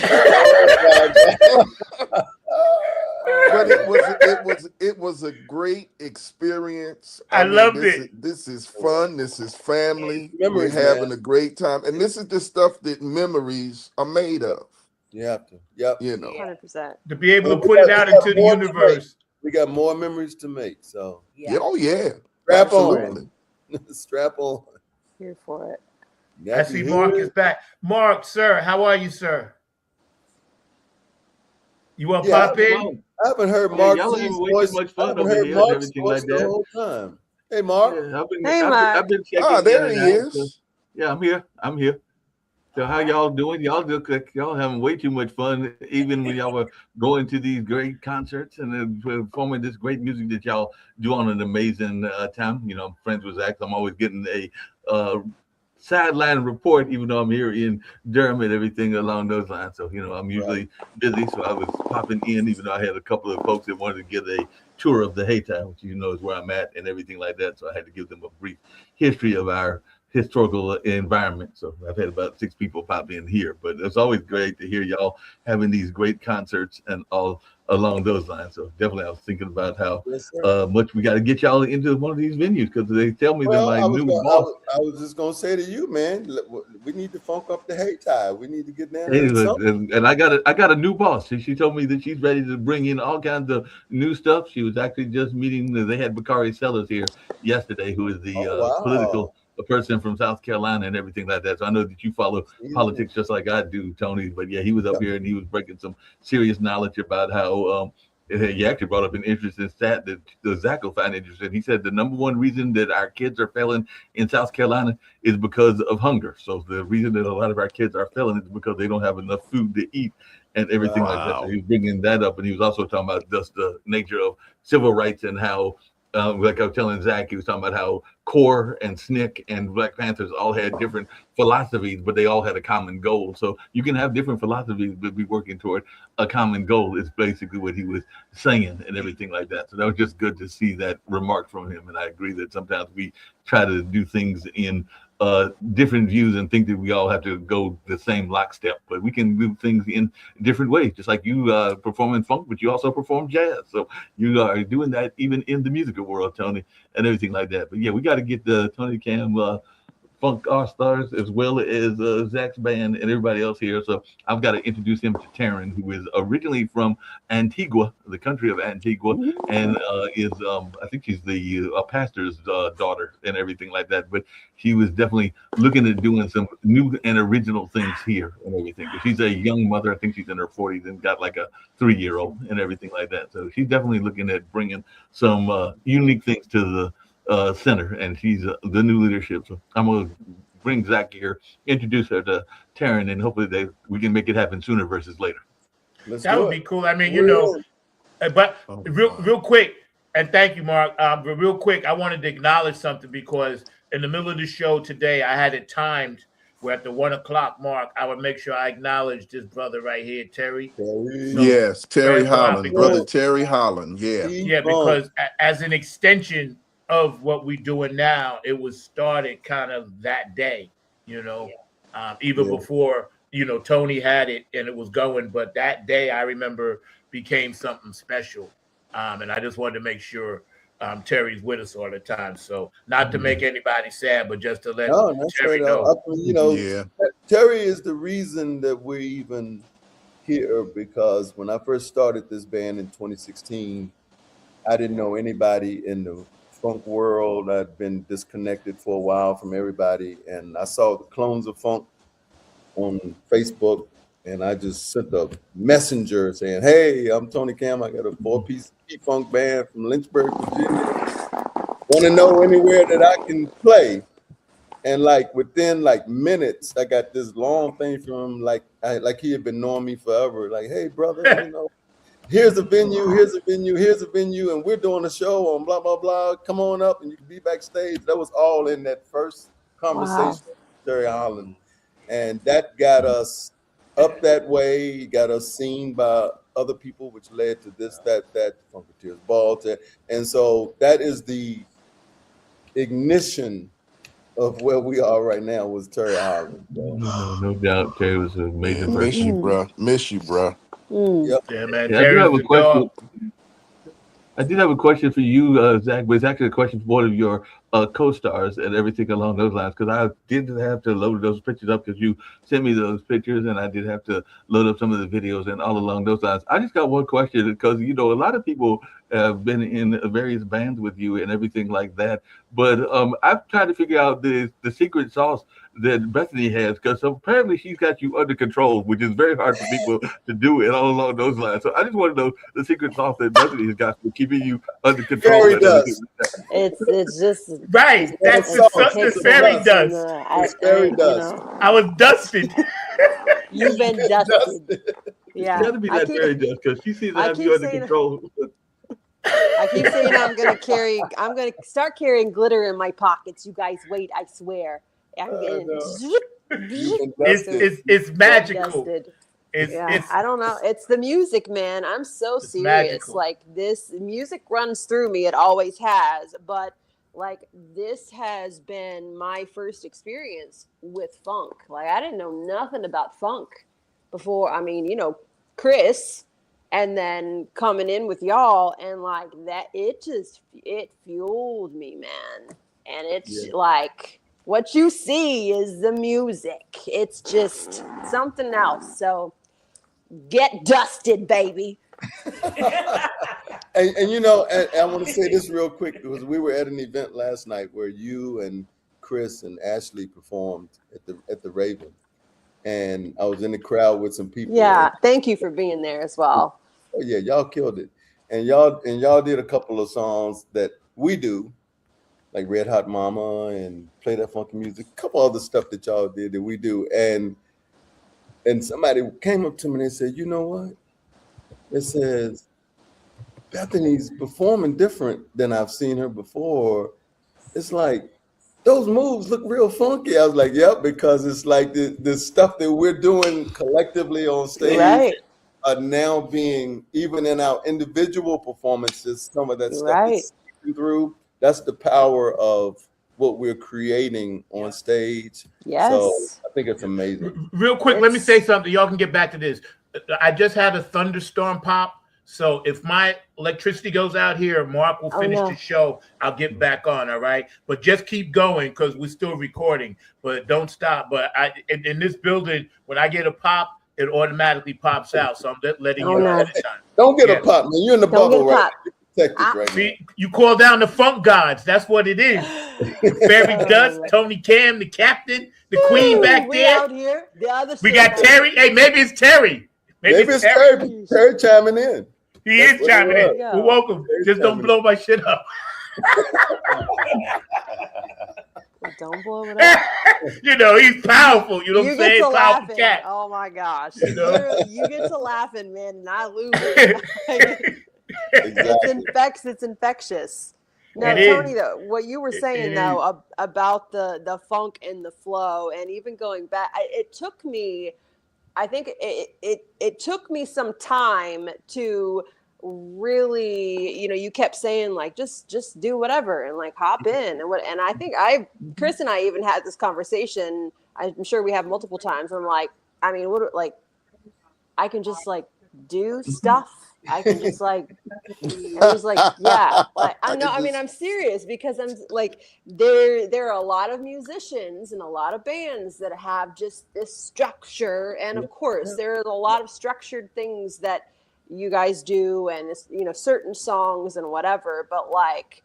but it was a great experience. I loved it. This is fun. This is family. We're having a great time, and this is the stuff that memories are made of. Yep. You know, 100%. To be able to put it out into the universe. We got more memories to make. So yeah. Oh yeah. Strap on. Strap on. Here for it. I see Mark is back. Mark, sir, how are you, sir? You want to pop in? I haven't heard Mark Z's voice. I haven't heard Mark's voice the whole time. Hey, Mark. Mark. I've been checking there in he and out. So, is. yeah, I'm here. So how y'all doing? Y'all look like y'all having way too much fun, even when y'all were going to these great concerts and performing this great music that y'all do on an amazing time. You know, I'm friends with Zach. I'm always getting a sideline report, even though I'm here in Durham and everything along those lines. So, you know, I'm usually busy. So I was popping in, even though I had a couple of folks that wanted to get a tour of the Haytime, which you know is where I'm at and everything like that. So I had to give them a brief history of our historical environment. So I've had about 6 people pop in here, but it's always great to hear y'all having these great concerts and all along those lines. So definitely I was thinking about how much we got to get y'all into one of these venues, because they tell me that my new boss. I was just gonna say to you, man, we need to funk up the Haytime. We need to get down Hey, there. and I got a new boss. She told me that she's ready to bring in all kinds of new stuff. She was actually just meeting. They had Bakari Sellers here yesterday, who is the political person from South Carolina and everything like that. So I know that you follow politics just like I do, Tony. But yeah, he was up here and he was breaking some serious knowledge about how he actually brought up an interesting stat that Zach will find interesting. He said the number one reason that our kids are failing in South Carolina is because of hunger. So the reason that a lot of our kids are failing is because they don't have enough food to eat and everything like that. So he was bringing that up, and he was also talking about just the nature of civil rights and how, like I was telling Zach, he was talking about how CORE and SNCC and Black Panthers all had different philosophies, but they all had a common goal. So you can have different philosophies, but be working toward a common goal is basically what he was saying and everything like that. So that was just good to see that remark from him. And I agree that sometimes we try to do things in different views and think that we all have to go the same lockstep, but we can do things in different ways. Just like you perform in funk, but you also perform jazz. So you are doing that even in the musical world, Tony, and everything like that. But yeah, we got to get the Tony Camm Funk All Stars as well as Zach's band and everybody else here. So I've got to introduce him to Taryn, who is originally from Antigua, the country of Antigua, and is I think she's the pastor's daughter and everything like that. But she was definitely looking at doing some new and original things here and everything. But she's a young mother. I think she's in her 40s and got like a 3-year-old and everything like that. So she's definitely looking at bringing some unique things to the center, and she's the new leadership. So I'm gonna bring Zach here, introduce her to Taryn, and hopefully we can make it happen sooner versus later. That would be cool. I mean, you know, but real quick, and thank you, Mark. But real quick, I wanted to acknowledge something, because in the middle of the show today, I had it timed where at the 1 o'clock mark, I would make sure I acknowledge this brother right here, Terry. Yes, Terry Holland, brother Terry Holland. Yeah. Yeah, because as an extension of what we're doing now, it was started kind of that day, you know, even before, you know, Tony had it and it was going, but that day I remember became something special. And I just wanted to make sure Terry's with us all the time. So not to make anybody sad, but just to let Terry know. You know, Terry is the reason that we're even here, because when I first started this band in 2016, I didn't know anybody in the funk world. I'd been disconnected for a while from everybody, and I saw the Clones of Funk on Facebook, and I just sent a messenger saying, "Hey, I'm Tony Camm. I got a 4-piece P-Funk band from Lynchburg, Virginia. Want to know anywhere that I can play?" And like within like minutes, I got this long thing from him, like he had been knowing me forever. Like, "Hey, brother, you know, here's a venue, here's a venue, and we're doing a show on blah, blah, blah. Come on up and you can be backstage." That was all in that first conversation with Terry Holland. And that got us up that way, got us seen by other people, which led to this, that, Funketeers Ball. And so that is the ignition of where we are right now, was Terry Holland. No doubt, Terry was a major person. Miss you, bro. Yep. Yeah, man. I do have a question. I did have a question for you, Zach, but it's actually a question for one of your co-stars and everything along those lines, because I did have to load those pictures up because you sent me those pictures, and I did have to load up some of the videos and all along those lines. I just got one question, because a lot of people have been in various bands with you and everything like that, but I've tried to figure out the secret sauce that Bethany has, because apparently she's got you under control, which is very hard for people to do, and all along those lines. So I just want to know the secret sauce that Bethany has got for keeping you under control. Fairy dust. It's just Right. That's the fairy dust. It's fairy dust. I was dusted. You've been dusted. Yeah. It's got to be that fairy dust, because she seems to have you under control. I keep saying I'm gonna start carrying glitter in my pockets. You guys wait, I swear. It's magical. I don't know. It's the music, man. I'm so serious. Magical. Like, this music runs through me. It always has. But like, this has been my first experience with funk. Like, I didn't know nothing about funk before. I mean, Chris, and then coming in with y'all, and like that, it fueled me, man. And it's like, what you see is the music. It's just something else. So get dusted, baby. and I want to say this real quick, because we were at an event last night where you and Chris and Ashley performed at the Raven, and I was in the crowd with some people. Yeah, thank you for being there as well. Oh yeah, y'all killed it, and y'all did a couple of songs that we do, like Red Hot Mama and Play That Funky Music, a couple other stuff that y'all did that we do, and somebody came up to me and they said, you know what? It says, Bethany's performing different than I've seen her before. It's like, those moves look real funky. I was like, yep, because it's like the stuff that we're doing collectively on stage are now being, even in our individual performances, some of that stuff is seeping through. That's the power of what we're creating on stage. Yes. So I think it's amazing. Real quick, let me say something. Y'all can get back to this. I just had a thunderstorm pop. So if my electricity goes out here, Mark will finish the show. I'll get back on, all right? But just keep going, because we're still recording. But don't stop. But in this building, when I get a pop, it automatically pops out. So I'm letting you know ahead of time. Don't get a pop, man. You're in the bubble, right? See, you call down the funk gods. That's what it is. Fairy Dust, Tony Camm, the captain, the queen back there. Out here, we got Terry. Hey, maybe it's Terry. Maybe it's Terry. Terry chiming in. He is chiming in. Well, welcome. Just don't blow my shit up. Don't blow it up. He's powerful. You know what I'm saying? Powerful cat. Oh my gosh. You get to laughing, man, and I lose it. It's infectious. Now, Tony, though, what you were saying though about the funk and the flow, and even going back, it took me, I think it took me some time to really, you kept saying like just do whatever and like hop in and I think Chris and I even had this conversation. I'm sure we have multiple times. I'm like, I mean, I can just like do stuff. I can just like, yeah. Like, I know. I mean, I'm serious, because I'm like, there are a lot of musicians and a lot of bands that have just this structure, and of course, there are a lot of structured things that you guys do, and certain songs and whatever. But like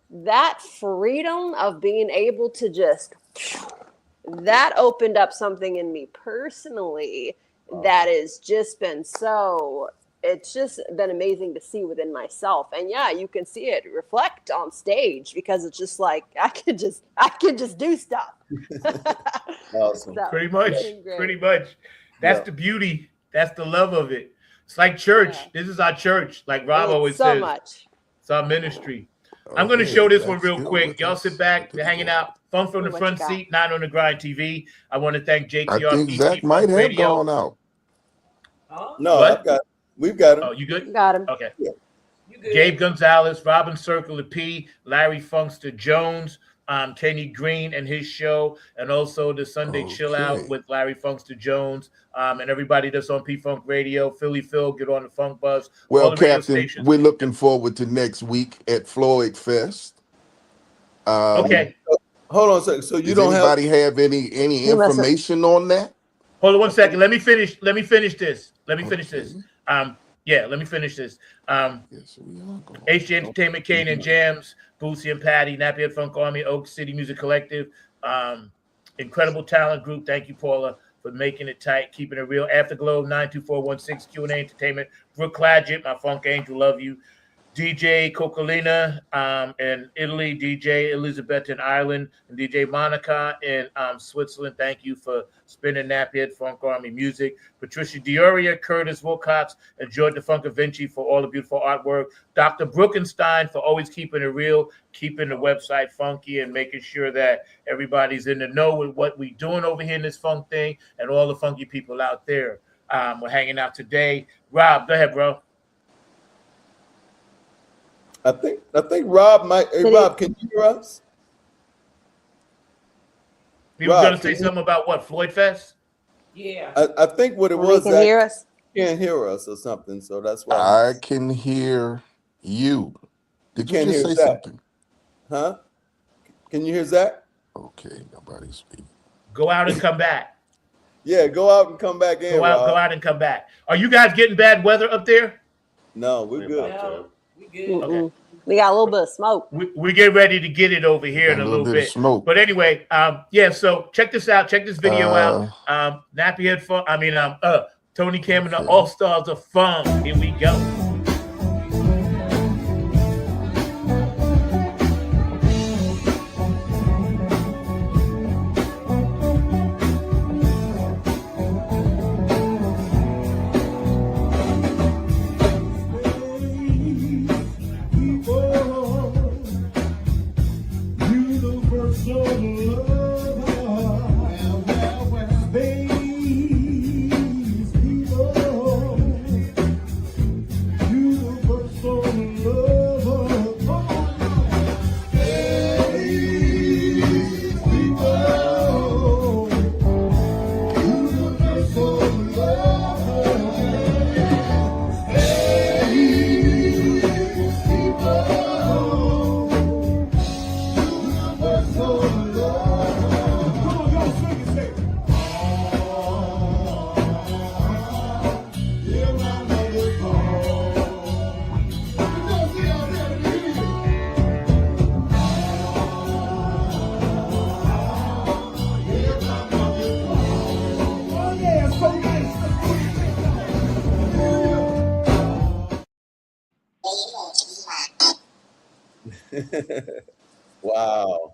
that freedom of being able to just, that opened up something in me personally that has just been it's just been amazing to see within myself. And yeah, you can see it reflect on stage, because it's just like, I can just do stuff. Awesome. So, pretty much. That's the beauty. That's the love of it. It's like church. Yeah. This is our church. Like Rob always says. It's our ministry. I'm going to show this one real quick. Y'all sit back. They're hanging out. Fun from the front seat, 9 on the Grind TV. I want to thank JTR. I think Zach might have gone out. No, we've got him. Oh, you good? You got him. Okay. Yeah. Gabe Gonzalez, Robin Circle of P, Larry Funkster Jones, Kenny Green and his show, and also the Sunday Chill Out with Larry Funkster Jones, and everybody that's on P-Funk Radio, Philly Phil, get on the Funk Buzz. Well, Captain, we're looking forward to next week at Floyd Fest. Okay. Hold on a second. So you Does don't anybody have any information on that? Hold on one second. Let me finish this. Let me finish this. Let me finish this. HG Entertainment, Kane and Jams, Boosie and Patty, Nappy Funk Army, Oak City Music Collective, incredible talent group. Thank you, Paula, for making it tight, keeping it real. Afterglow, 92416, Q&A Entertainment, Brooke Cladgett, my funk angel, love you. DJ Cocolina in Italy, DJ Elizabeth in Ireland, and DJ Monica in Switzerland. Thank you for spinning Nappy Funk Army music. Patricia Dioria, Curtis Wilcox, and George DeFunca Vinci for all the beautiful artwork. Dr. Brookenstein for always keeping it real, keeping the website funky, and making sure that everybody's in the know with what we're doing over here in this funk thing, and all the funky people out there. We're hanging out today. Rob, go ahead, bro. I think Rob might. Hey, Rob, can you hear us? He was going to say something about what, Floyd Fest? Yeah. I think what it was can that hear us. you can't hear us or something, so that's why. I can hear you. Did you just say something? Huh? Can you hear Zach? Okay, nobody's speaking. Go out and come back. Yeah, go out and come back in. Go out and come back. Are you guys getting bad weather up there? No, we're good. No, we good. Okay. We got a little bit of smoke. We get ready to get it over here in a little bit. Smoke. But anyway, so check this out. Check this video out. Nappy Head Fun. Tony Camm and the All Stars of Fun. Here we go. Wow.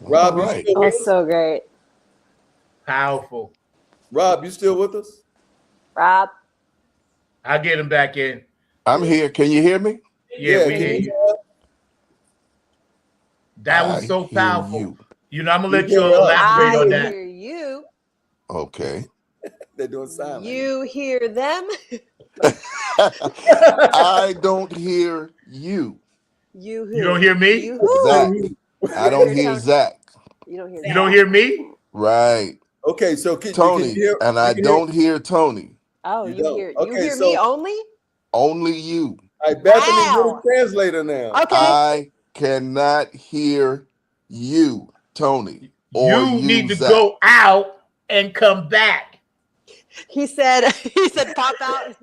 Rob, you right. still with That's us? so great. Powerful. Rob, you still with us? Rob. I'll get him back in. I'm here. Can you hear me? Yeah, we can hear you you. hear us? That was so hear powerful. you. I'm going to let We hear you us. elaborate I on that. hear you. Okay. They're doing silent. You hear them. I don't hear you. You who? You don't hear me? You who? Zach. I don't hear Tony. Zach. You don't hear. You don't hear me? Right. Okay, so can Tony. you hear? And you I can don't hear Tony. Oh, You you don't. hear. Okay, You hear so- me only. Only you. All right, Bethany, Wow. you're the translator now. Okay. I cannot hear you, Tony. Or You need to Zach. go out and come back. He said. He said, "Pop out."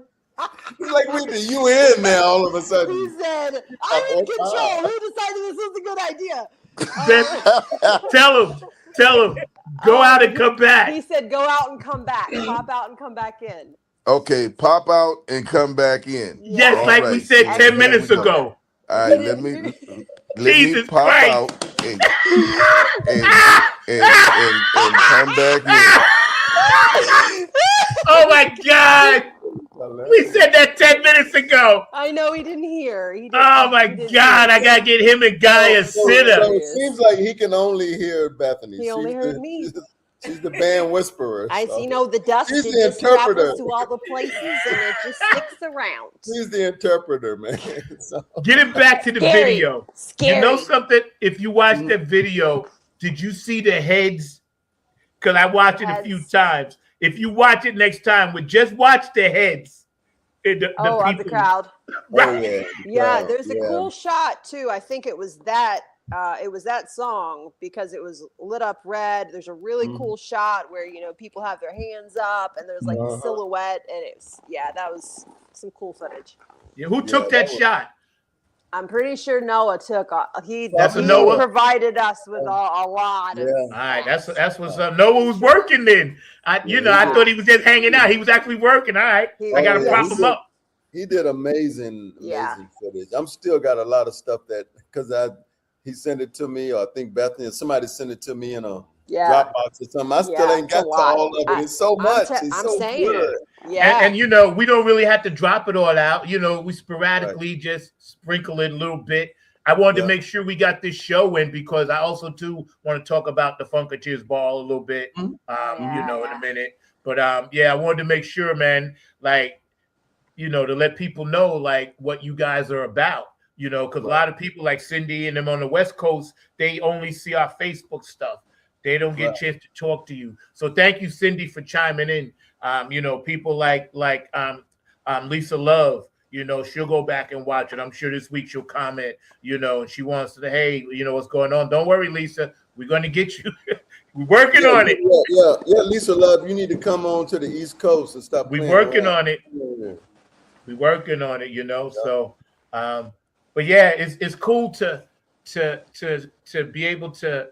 It's like we're the UN now all of a He sudden. said, "I'm in control. Who decided this was a good idea?" Tell him, go out and come back. He said, "Go out and come back. Pop out and come back in." Okay, pop out and come back in. Yes, All like we right, said so 10 here minutes we go. ago. All right, let me Jesus pop Christ. out and come back in. Oh my God. We said that 10 minutes ago. I know he didn't hear. He didn't, Oh my he didn't God. hear. I got to get him and Guy a So sit-up. it seems like he can only hear Bethany. He only heard me. She's the band whisperer. I so. you know the dust She's it the just interpreter. travels to all the places and it just sticks around. She's the interpreter, man. So. Get it back to the Scary. video. Scary. You know something? If you watch that video, did you see the heads? Because I watched it a few times. If you watch it next time, just watch the heads. Of the crowd. Right. Oh, Yeah, crowd, there's a cool shot too. I think it was that it was that song because it was lit up red. There's a really cool shot where, you know, people have their hands up and there's like the silhouette, and that was some cool footage. Yeah, who took that shot? I'm pretty sure Noah took. He Noah provided us with a lot of. All right, that's what's up. Noah was working then. I thought he was just hanging out. He was actually working. All right, I got to prop him up. He did amazing footage. I'm still got a lot of stuff that because he sent it to me, or I think Bethany or somebody sent it to me in a Dropbox or something. I still ain't got to all of it. It's so much. It's so good. Yeah. And you know, we don't really have to drop it all out. You know, we sporadically just sprinkle it a little bit. I wanted to make sure we got this show in because I also too want to talk about the Funketeers Ball a little bit. You know, in a minute. But I wanted to make sure, man, like, you know, to let people know like what you guys are about. You know, because a lot of people like Cindy and them on the West Coast, they only see our Facebook stuff. They don't get a chance to talk to you. So thank you, Cindy, for chiming in. You know, people like Lisa Love, you know, she'll go back and watch it. I'm sure this week she'll comment, you know, and she wants to, hey, you know, what's going on? Don't worry, Lisa. We're going to get you. We're working on it. Yeah, Lisa Love, you need to come on to the East Coast and stop. We're working on it. We're working on it, you know. So, but yeah, it's cool to be able to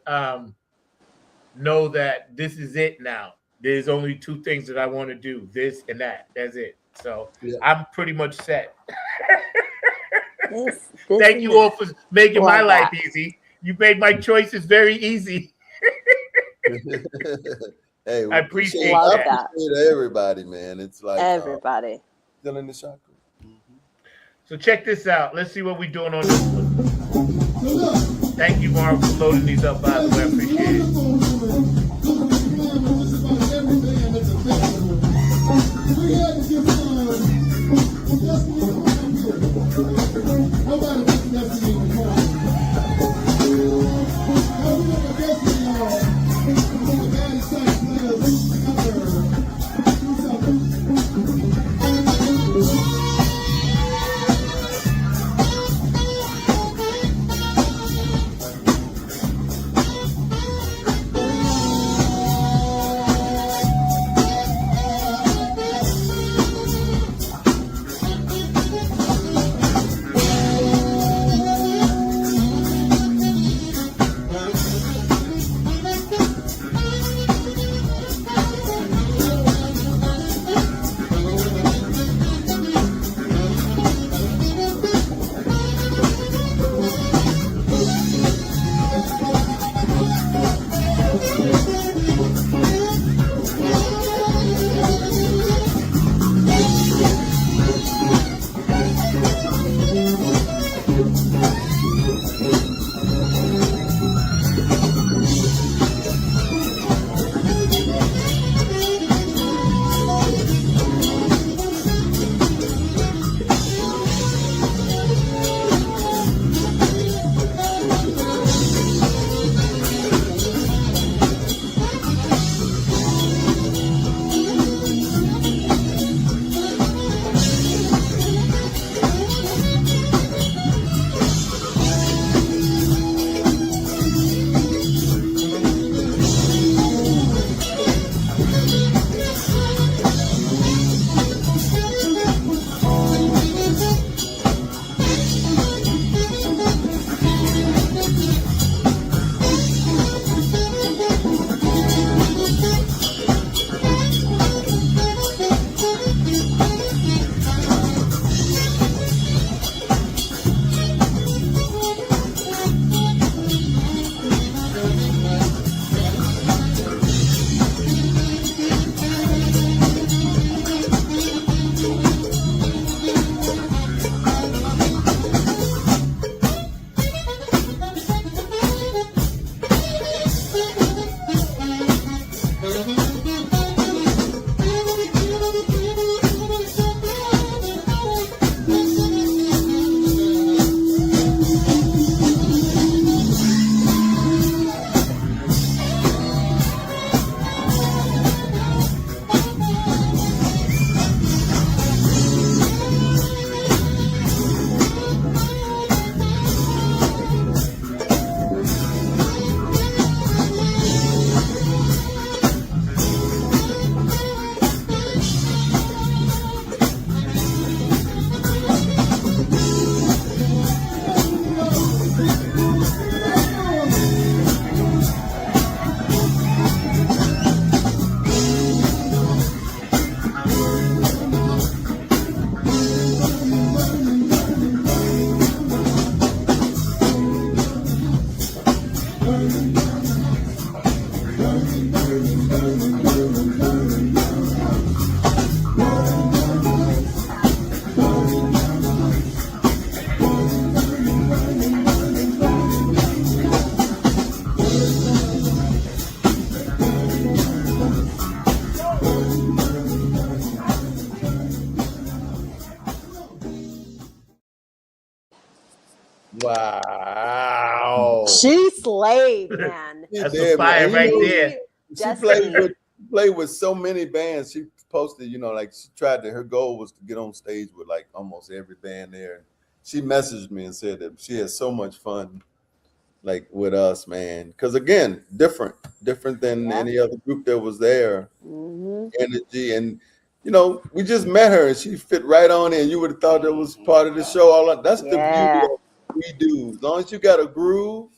know that this is it now. There's only two things that I want to do, this and that. That's it. So I'm pretty much set. Thank you all for making my life easy. You made my choices very easy. Hey, I appreciate that. that. I appreciate everybody, man. It's like everybody. Still in the shot. So check this out. Let's see what we're doing on this one. Thank you, Mark, for loading these up, by the way. I appreciate Wow. She slayed, man. She That's did, a fire man. right You know, there. Destiny. played with so many bands. She posted, like she tried to. Her goal was to get on stage with like almost every band there. She messaged me and said that she had so much fun, like with us, man. Because again, different than any other group that was there. Mm-hmm. Energy and. We just met her and she fit right on in. You would have thought that was part of the show. That's the beauty of what we do. As long as you got a groove,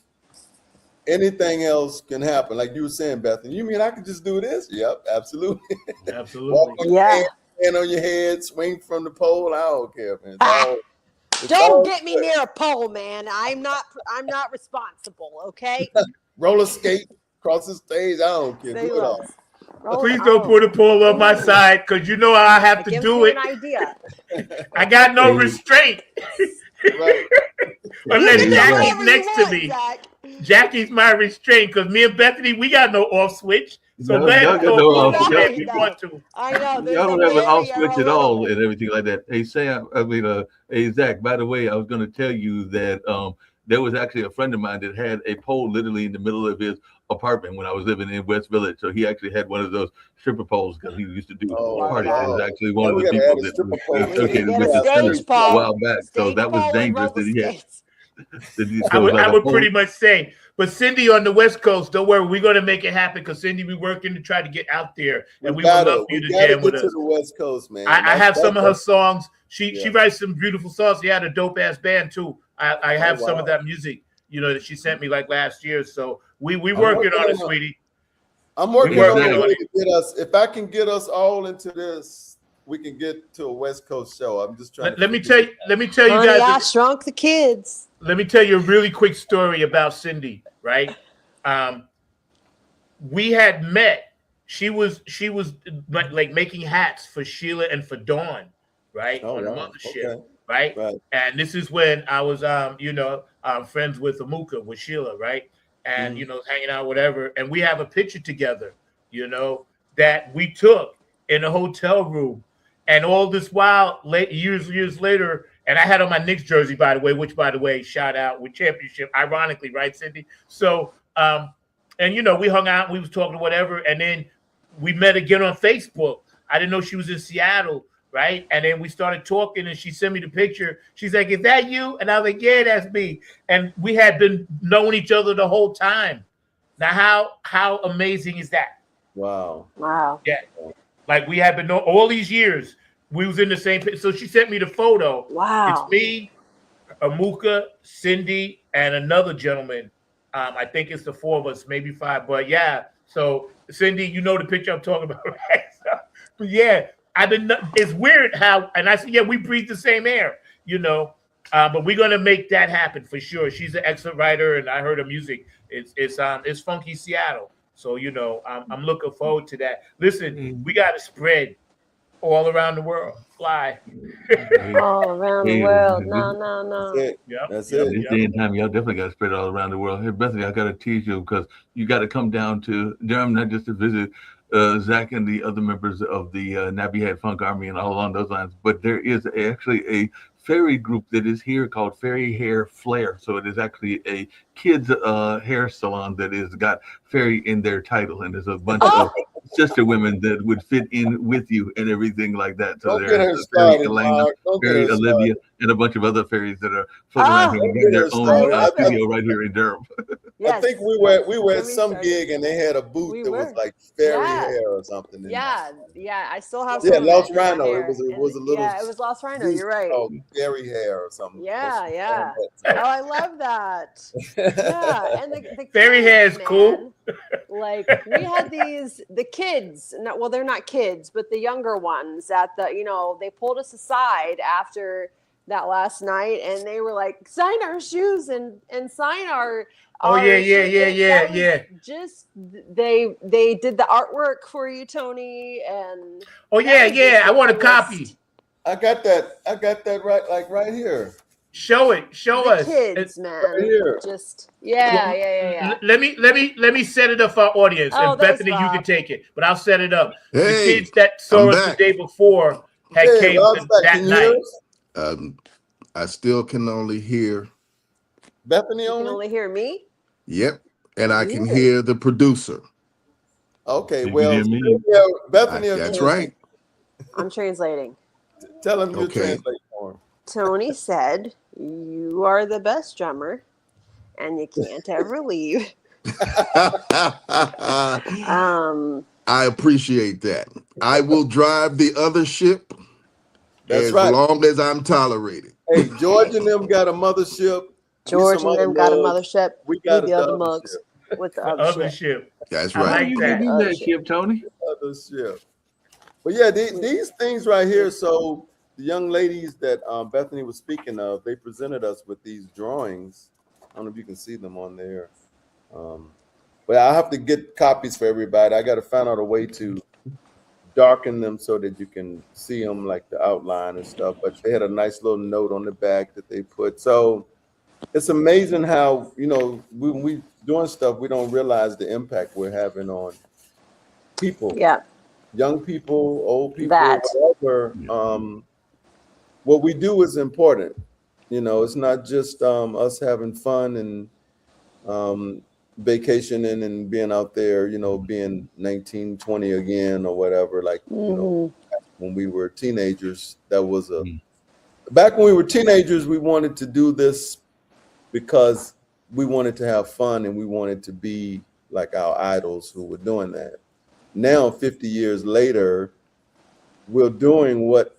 anything else can happen. Like you were saying, Bethany, you mean I could just do this? Yep, absolutely. Absolutely. Walk on your hand, stand on your head, swing from the pole. I don't care, man. Don't get me near a pole, man. I'm not responsible, okay? Roller skate across the stage. I don't care. Say Do it all. less. Please don't put a pole on my side because you know I have to do it. An idea. I got no restraint. Right. Unless Jackie's next to me. Jackie's my restraint because me and Bethany, we got no off switch. So let him go if you want to. I know. Y'all don't have an off switch at all and everything like that. Hey, Sam, hey, Zach, by the way, I was going to tell you that there was actually a friend of mine that had a pole literally in the middle of his apartment when I was living in West Village. So he actually had one of those stripper poles because he used to do parties. He was actually one of the people that was associated with the center a while back. So that was dangerous that he had. I would pretty much say, but Cindy on the West Coast, don't worry, we're going to make it happen because Cindy, we're working to try to get out there, and we would love for you to jam with us. To the West Coast, man. I have some of her songs. She writes some beautiful songs. She had a dope ass band too. I have some of that music, that she sent me like last year. So we working on it, sweetie. I'm working on it to get us. If I can get us all into this, we can get to a West Coast show. I'm just trying. Let me tell you guys. I shrunk the kids. Let me tell you a really quick story about Cindy. Right, we had met. She was like making hats for Sheila and for Dawn, right, on the mothership, right? And this is when I was, friends with Amuka, with Sheila, right, and hanging out, whatever. And we have a picture together, that we took in a hotel room, and all this while, years later. And I had on my Knicks jersey, by the way, which, by the way, shout out with championship, ironically, right, Cindy? So, and, we hung out, we was talking whatever, and then we met again on Facebook. I didn't know she was in Seattle, right? And then we started talking, and she sent me the picture. She's like, is that you? And I was like, yeah, that's me. And we had been knowing each other the whole time. Now, how amazing is that? Wow. Yeah. Like, we had been knowing all these years. We was in the same picture. So she sent me the photo. Wow. It's me, Amuka, Cindy, and another gentleman. I think it's the four of us, maybe five. But yeah, so Cindy, you know the picture I'm talking about, right? But yeah, it's weird how, and I said, yeah, we breathe the same air, but we're gonna make that happen for sure. She's an excellent writer, and I heard her music. It's funky Seattle. So I'm looking forward to that. Listen, we got to spread all around the world. Fly. All around the world. No. That's it. This day and time, y'all definitely got to spread it all around the world. Hey, Bethany, I got to tease you because you got to come down to Durham, not just to visit Zach and the other members of the Nappy Head Funk Army and all along those lines, but there is actually a fairy group that is here called Fairy Hair Flair. So it is actually a kids hair salon that has got fairy in their title, and there's a bunch of sister women that would fit in with you and everything like that. So there's Fairy Elena, Fairy Olivia, and a bunch of other fairies that are floating around here in their own studio right here in Durham. Yes. I think we were at some gig and they had a booth that was like fairy hair or something. Yeah, I still have. Yeah, Lost Rhino. It was a little. Yeah, it was Lost Rhino. You're right. Fairy hair or something. Yeah. Oh, I love that. Yeah, and the fairy hair is cool. Like we had the kids. Well, they're not kids, but the younger ones at they pulled us aside after that last night, and they were like, sign our shoes and sign our. Yeah. Just they did the artwork for you, Tony, and I want a copy. I got that right here. Show us, kids, man. Right here. Just yeah. Let me set it up for our audience, and Bethany, you can take it, but I'll set it up. Hey, the kids that saw us the day before came that night. I still can only hear Bethany You only? can only hear me? Yep. And I can Really? hear the producer. Okay, You can well, hear me. Bethany, That's right. I'm translating. Tell him you Okay. translate for him. Tony said, "You are the best drummer, and you can't ever leave." I appreciate that. I will drive the other ship That's as right. long as I'm tolerated. Hey, George and them got a mothership. George and them got a mothership. We got the the other other mugs ship. with the The other other ship. ship. That's I How right. are like you that. getting in Other that ship. ship, Tony? Other ship. But yeah, these things right here. So the young ladies that Bethany was speaking of, they presented us with these drawings. I don't know if you can see them on there. But I have to get copies for everybody. I got to find out a way to darken them so that you can see them, like the outline and stuff. But they had a nice little note on the back that they put. So it's amazing how, when we doing stuff, we don't realize the impact we're having on people. Yeah. Young people, old people, That. whatever. What we do is important. It's not just us having fun and vacationing and being out there, being 19, 20 again or whatever. Like, when we were teenagers, that was back when we were teenagers, we wanted to do this because we wanted to have fun and we wanted to be like our idols who were doing that. Now, 50 years later, we're doing what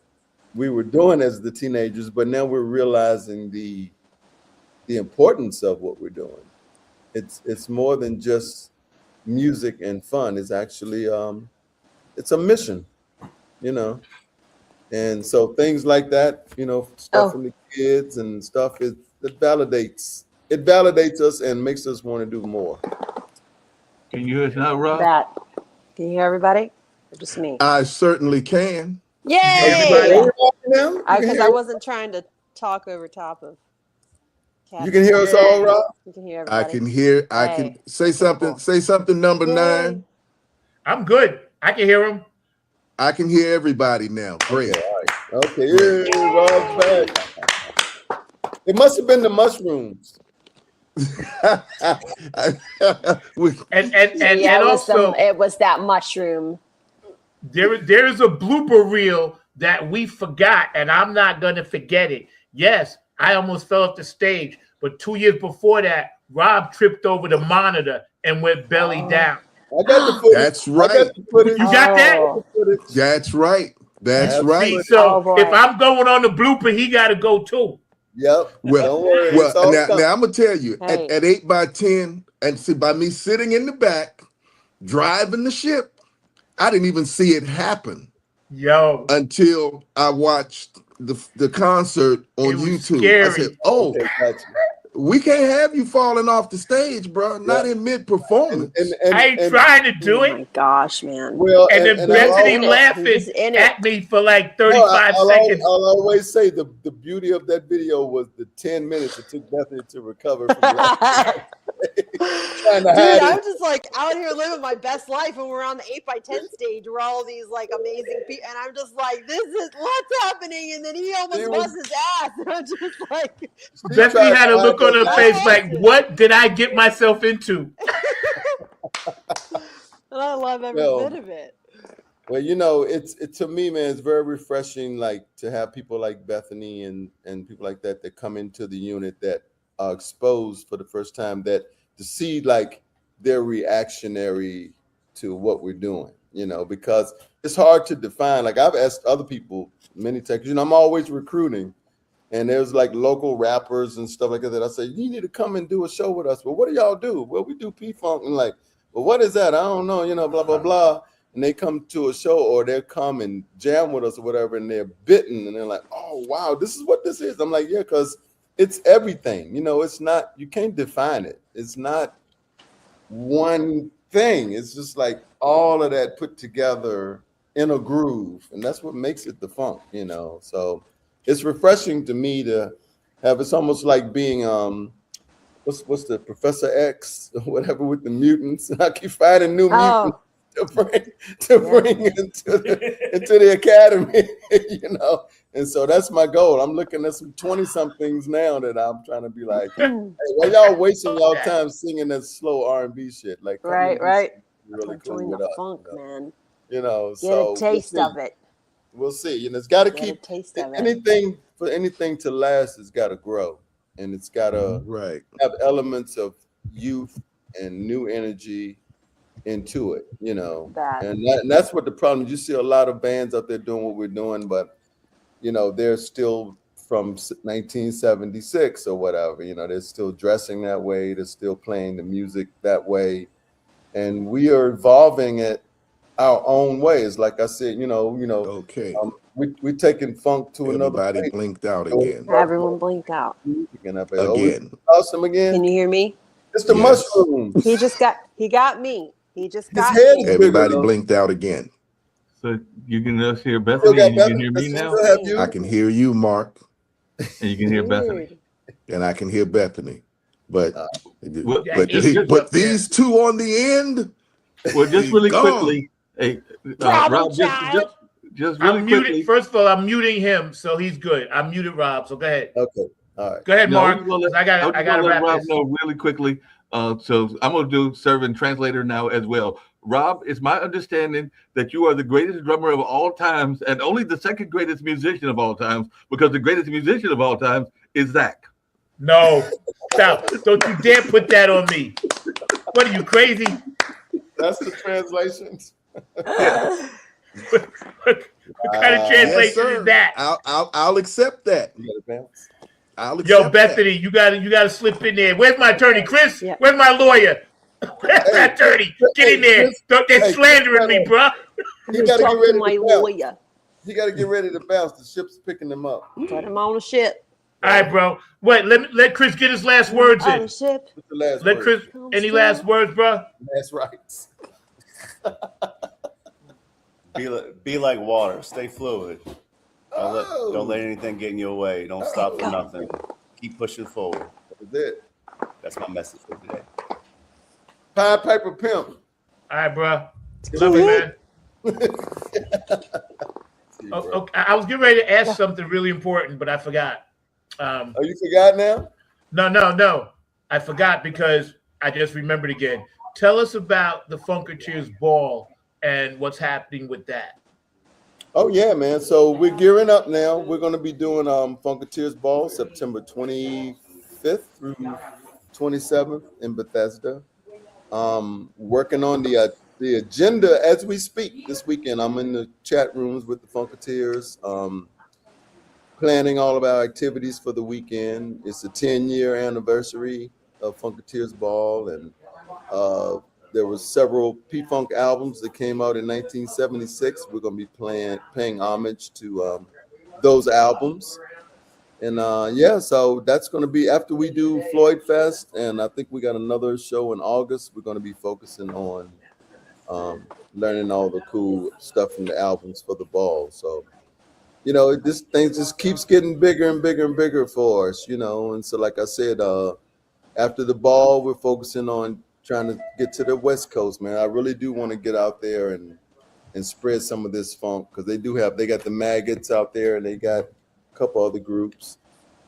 we were doing as the teenagers, but now we're realizing the importance of what we're doing. It's more than just music and fun. It's actually it's a mission, And so things like that, stuff from the kids and stuff, it validates us and makes us want to do more. Can you hear us now, Rob? That. Can you hear everybody? Or just me? I certainly can. Yay! Everybody now? Because I wasn't trying to talk over top of. You can hear us all, Rob? You can hear I everybody. can hear. I can say something. Cool. Say something. Number Yay. 9. I'm good. I can hear him. I can hear everybody now. Great. Okay. Yeah, Rob's back. It must have been the mushrooms. and also it was that mushroom. There is a blooper reel that we forgot, and I'm not gonna forget it. Yes, I almost fell off the stage, but 2 years before that, Rob tripped over the monitor and went belly down. I got the footage. That's right. You got that? That's right. That's right. See, so if I'm going on the blooper, he got to go too. Yep. Well, now I'm gonna tell you, at 8x10, and see, by me sitting in the back, driving the ship, I didn't even see it happen. Until I watched the concert on YouTube. Scary. I said, "Oh, we can't have you falling off the stage, bro. Not in mid-performance." I ain't trying to do it. Oh my gosh, man. Well, and then Bethany laughing at me for like 35 seconds. I'll always say the beauty of that video was the 10 minutes it took Bethany to recover from laughing. Dude, I'm just like out here living my best life, and we're on the 8x10 stage where all these like amazing people, and I'm just like, this is what's happening, and then he almost busts his ass. And I'm just like, Bethany had a look on her face like, what did I get myself into? And I love every bit of it. Well, it's to me, man, it's very refreshing, like to have people like Bethany and people like that come into the unit that are exposed for the first time, that to see like they're reactionary to what we're doing, because it's hard to define. Like I've asked other people many times, I'm always recruiting, and there's like local rappers and stuff like that. I say, you need to come and do a show with us. Well, what do y'all do? Well, we do P-Funk. And like, well, what is that? I don't know, blah, blah, blah. And they come to a show, or they'll come and jam with us or whatever, and they're bitten, and they're like, oh, wow, this is what this is. I'm like, yeah, because it's everything. It's not, you can't define it. It's not one thing. It's just like all of that put together in a groove. And that's what makes it the funk, So it's refreshing to me to have, it's almost like being, what's the Professor X or whatever with the mutants. I keep finding new mutants to bring into the academy, you know. And so that's my goal. I'm looking at some 20-somethings now that I'm trying to be like, hey, why y'all wasting y'all time singing that slow R&B shit? Like, come Right. really cool Join with the us, funk, you know? man. You know, Get so a taste of it. We'll see. You know, it's got to Get keep a taste of it. anything to last. It's got to grow, and it's got to have elements of youth and new energy into it. You know, and that's what the problem is. You see a lot of bands out there doing what we're doing, but you know, they're still from 1976 or whatever. You know, they're still dressing that way. They're still playing the music that way, and we are evolving it our own ways. Like I said, you know. Okay. We're taking funk to another Everybody place. blinked out again. Everyone blink out. Again. Awesome again. Can you hear me? It's the mushrooms. He got me. He just got His head me. is Everybody bigger, blinked out again. So you can just hear Bethany, and you can hear me now. I can hear you, Mark. And you can hear Bethany. And I can hear Bethany. But these two on the end. Well, just really quickly, hey, Rob, just really quickly. First of all, I'm muting him, so he's good. I muted Rob, so go ahead. Okay, all right. Go ahead, No, Mark. I got to let wrap Rob this. know really quickly. So I'm going to do serve translator now as well. Rob, it's my understanding that you are the greatest drummer of all times and only the second greatest musician of all times, because the greatest musician of all times is Zach. No, stop. Don't you dare put that on me. What are you, crazy? That's the translations. What kind of translation is that? I'll accept that. Yo, Bethany, you gotta slip in there. Where's my attorney, Chris? Where's my lawyer? Where's my attorney? Get in there. They're slandering me, bro. You gotta get ready my to bounce. lawyer. You gotta get ready to bounce. The ship's picking them up. Put him on the ship. All right, bro. Wait, let Chris get his last words in. On the ship. What's the last Let word? Chris. Any last words, bro? That's right. Be like water. Stay fluid. Don't let anything get in your way. Don't stop for nothing. Keep pushing forward. That's it. That's my message for today. Pied Piper Pimp. All right, bro. Love you, man. Okay. I was getting ready to ask something really important, but I forgot. Oh, you forgot now? No. I forgot because I just remembered again. Tell us about the Funketeers Ball and what's happening with that. Oh yeah, man. So we're gearing up now. We're going to be doing Funketeers Ball September 25th through 27th in Bethesda. Working on the agenda as we speak this weekend. I'm in the chat rooms with the Funketeers, planning all of our activities for the weekend. It's the 10-year anniversary of Funketeers Ball, and there were several P-Funk albums that came out in 1976. We're going to be paying homage to those albums. And so that's going to be after we do Floyd Fest, and I think we got another show in August. We're going to be focusing on learning all the cool stuff from the albums for the ball. So, you know, this thing just keeps getting bigger and bigger and bigger for us, you know. And so, like I said, after the ball, we're focusing on trying to get to the West Coast, man. I really do want to get out there and spread some of this funk, because they got the Maggots out there, and they got a couple other groups.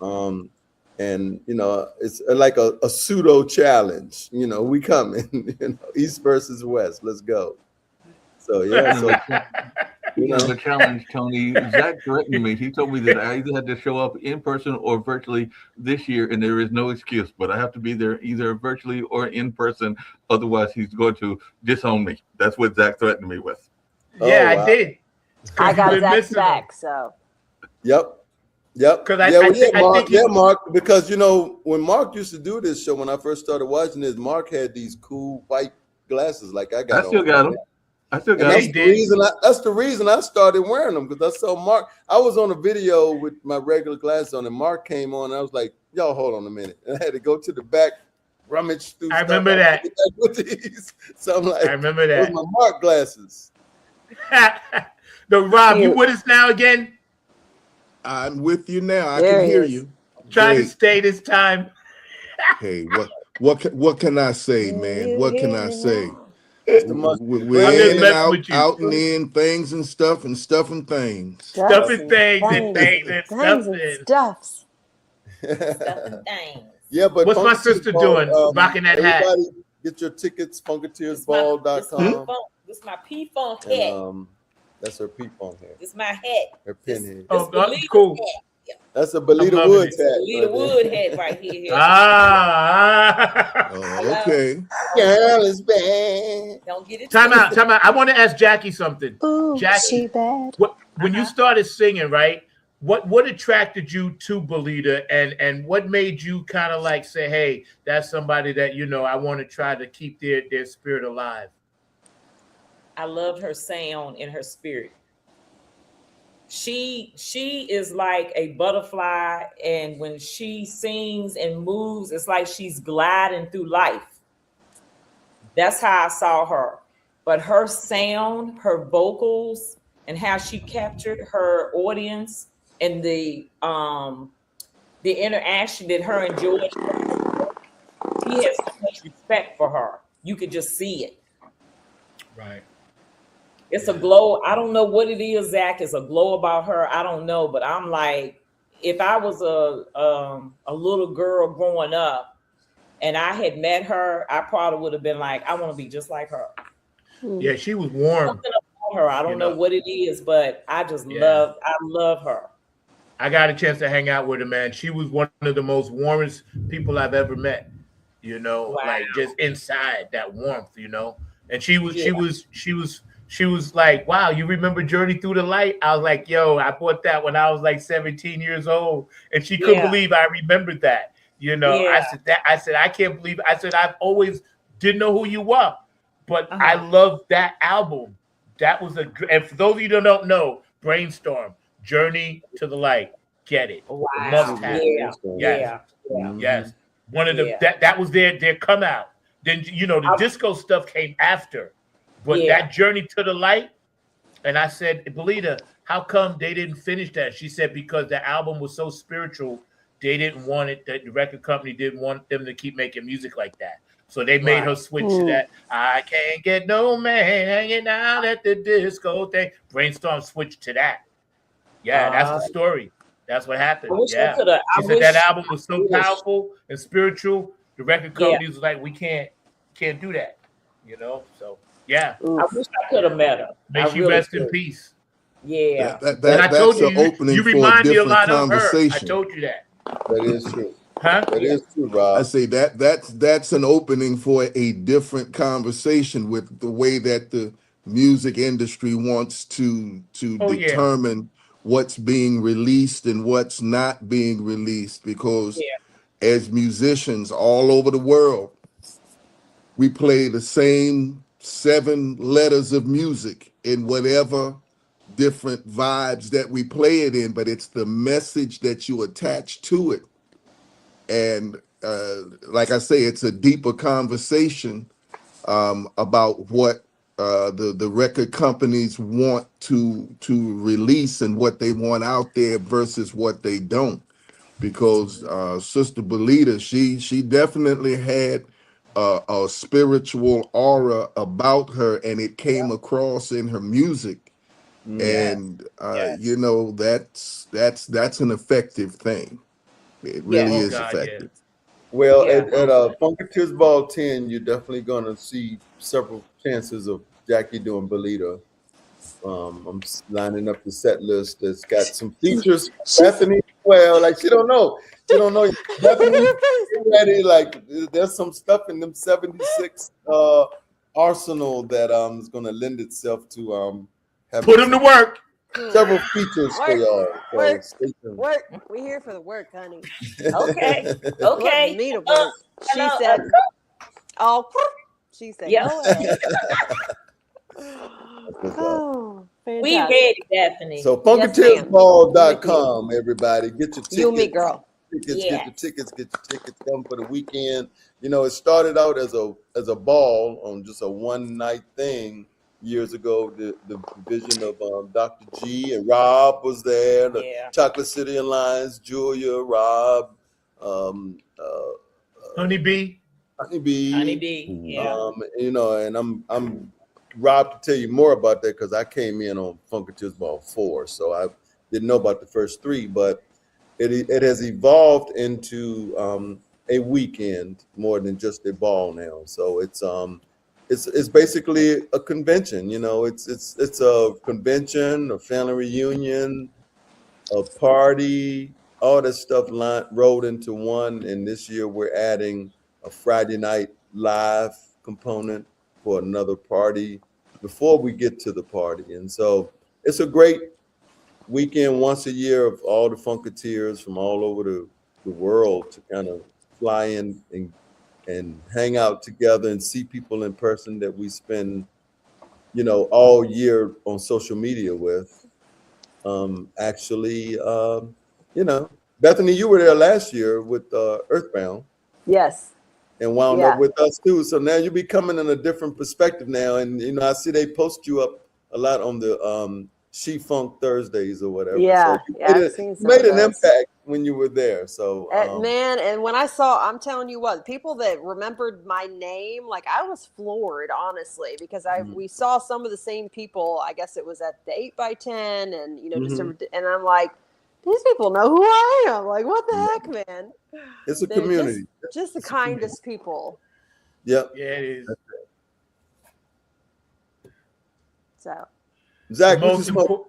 And, you know, it's like a pseudo challenge. You know, we coming, you know, East versus West. Let's go. So, yeah. So, you know, the challenge, Tony. Zach threatened me. He told me that I either had to show up in person or virtually this year, and there is no excuse. But I have to be there either virtually or in person. Otherwise, he's going to disown me. That's what Zach threatened me with. Yeah, I did. I got Zach's back, so. Yep. Because Mark. Because, you know, when Mark used to do this show, when I first started watching this, Mark had these cool white glasses like I got. I still got them. That's the reason I started wearing them, because I saw Mark. I was on a video with my regular glasses on, and Mark came on, and I was like, "Y'all, hold on a minute." And I had to go to the back, rummage through. I remember that. With these. So I'm like, I remember that. Those my Mark glasses. No, Rob, you with us now again? I'm with you now. I can hear you. Trying to stay this time. Hey, what can I say, man? What can I say? We're I'm just in and messing out, with you. out and in, things and stuff and stuff and things. Stuffing things and things and things stuffing. and stuffs. Stuffing things. Yeah, but What's my Funketeers sister Ball, doing? Rocking that hat. everybody get your tickets, funketeersball.com. This is my P-Funk hat. And that's her P-Funk hat. This is my hat. Her pin hat. Oh, that's cool. That's a Belita Woods hat. Belita Wood hat right here. Okay. Girl is bad. Don't get it. Time out. I want to ask Jackie something. Ooh, Jackie, she bad. When you started singing, right? What attracted you to Belita, and what made you kind of like say, hey, that's somebody that, you know, I want to try to keep their spirit alive? I loved her sound and her spirit. She is like a butterfly, and when she sings and moves, it's like she's gliding through life. That's how I saw her. But her sound, her vocals, and how she captured her audience, and the interaction that her and George, he has so much respect for her. You could just see it. Right. It's a glow. I don't know what it is, Zach. It's a glow about her. I don't know, but I'm like, if I was a little girl growing up and I had met her, I probably would have been like, I want to be just like her. Yeah, she was warm. Something about her. I don't know what it is, but I just love her. I got a chance to hang out with her, man. She was one of the most warmest people I've ever met. You know, like just inside that warmth, you know. And she was like, wow, you remember Journey Through the Light? I was like, yo, I bought that when I was like 17 years old. And she couldn't believe I remembered that. You know, I said, I can't believe it. I said, I've always didn't know who you were, but I love that album. That was and for those of you who don't know, Brainstorm, Journey to the Light, get it. Wow. Must have. Yes. One of the that was their come out. Then, you know, the disco stuff came after. But that Journey to the Light, and I said, Belita, how come they didn't finish that? She said, because the album was so spiritual, they didn't want it, that the record company didn't want them to keep making music like that. So they made her switch to that. I can't get no man hanging out at the disco thing. Brainstorm switched to that. Yeah, that's the story. That's what happened. She said that album was so powerful and spiritual, the record company was like, we can't do that. You know, so. Yeah, I wish I could have met her. May she rest in peace. Yeah, and I told you remind me a lot of her. I told you that. That is true. Huh? That is true, Rob. I say that's an opening for a different conversation with the way that the music industry wants to determine what's being released and what's not being released, because as musicians all over the world, we play the same 7 letters of music in whatever different vibes that we play it in, but it's the message that you attach to it. And like I say, it's a deeper conversation about what the record companies want to release and what they want out there versus what they don't. Because Sister Belita, she definitely had a spiritual aura about her, and it came across in her music. And you know, that's an effective thing. It really is effective. Well, at Funketeers Ball 10, you're definitely gonna see several chances of Jackie doing Belita. I'm lining up the set list that's got some features. Bethany, well, like she don't know. Bethany, ready? Like there's some stuff in them 76 arsenal that is gonna lend itself to put them to work. Several features for y'all. Work. We're here for the work, honey. Okay. Me to work. She said. Oh, she said. Yeah. Oh, we ready, Bethany. So funketeersball.com, everybody. Get your tickets. You and me, girl. Get your tickets. Come for the weekend. You know, it started out as a ball on just a one-night thing years ago. The vision of Dr. G and Rob was there. The Chocolate City Alliance, Julia, Rob, Honeybee. Honeybee. Yeah. You know, and I'm Rob to tell you more about that because I came in on Funketeers Ball 4, so I didn't know about the first 3, but it has evolved into a weekend more than just a ball now. So it's basically a convention. You know, it's a convention, a family reunion, a party, all that stuff rolled into one. And this year we're adding a Friday night live component for another party before we get to the party. And so it's a great weekend once a year of all the Funketeers from all over the world to kind of fly in and hang out together and see people in person that we spend, you know, all year on social media with. Actually, you know, Bethany, you were there last year with Earthbound. Yes. And wound up with us too. So now you'll be coming in a different perspective now. And you know, I see they post you up a lot on the She Funk Thursdays or whatever. Yeah, so I've seen some made of an those. impact when you were there. So man, and when I saw, I'm telling you what, people that remembered my name, like I was floored, honestly, because we saw some of the same people. I guess it was at the 8x10, and you know, and I'm like, these people know who I am. Like, what the heck, man? It's a community. Just the kindest people. Yep. Yeah, it is. So, Zach, what you smoking?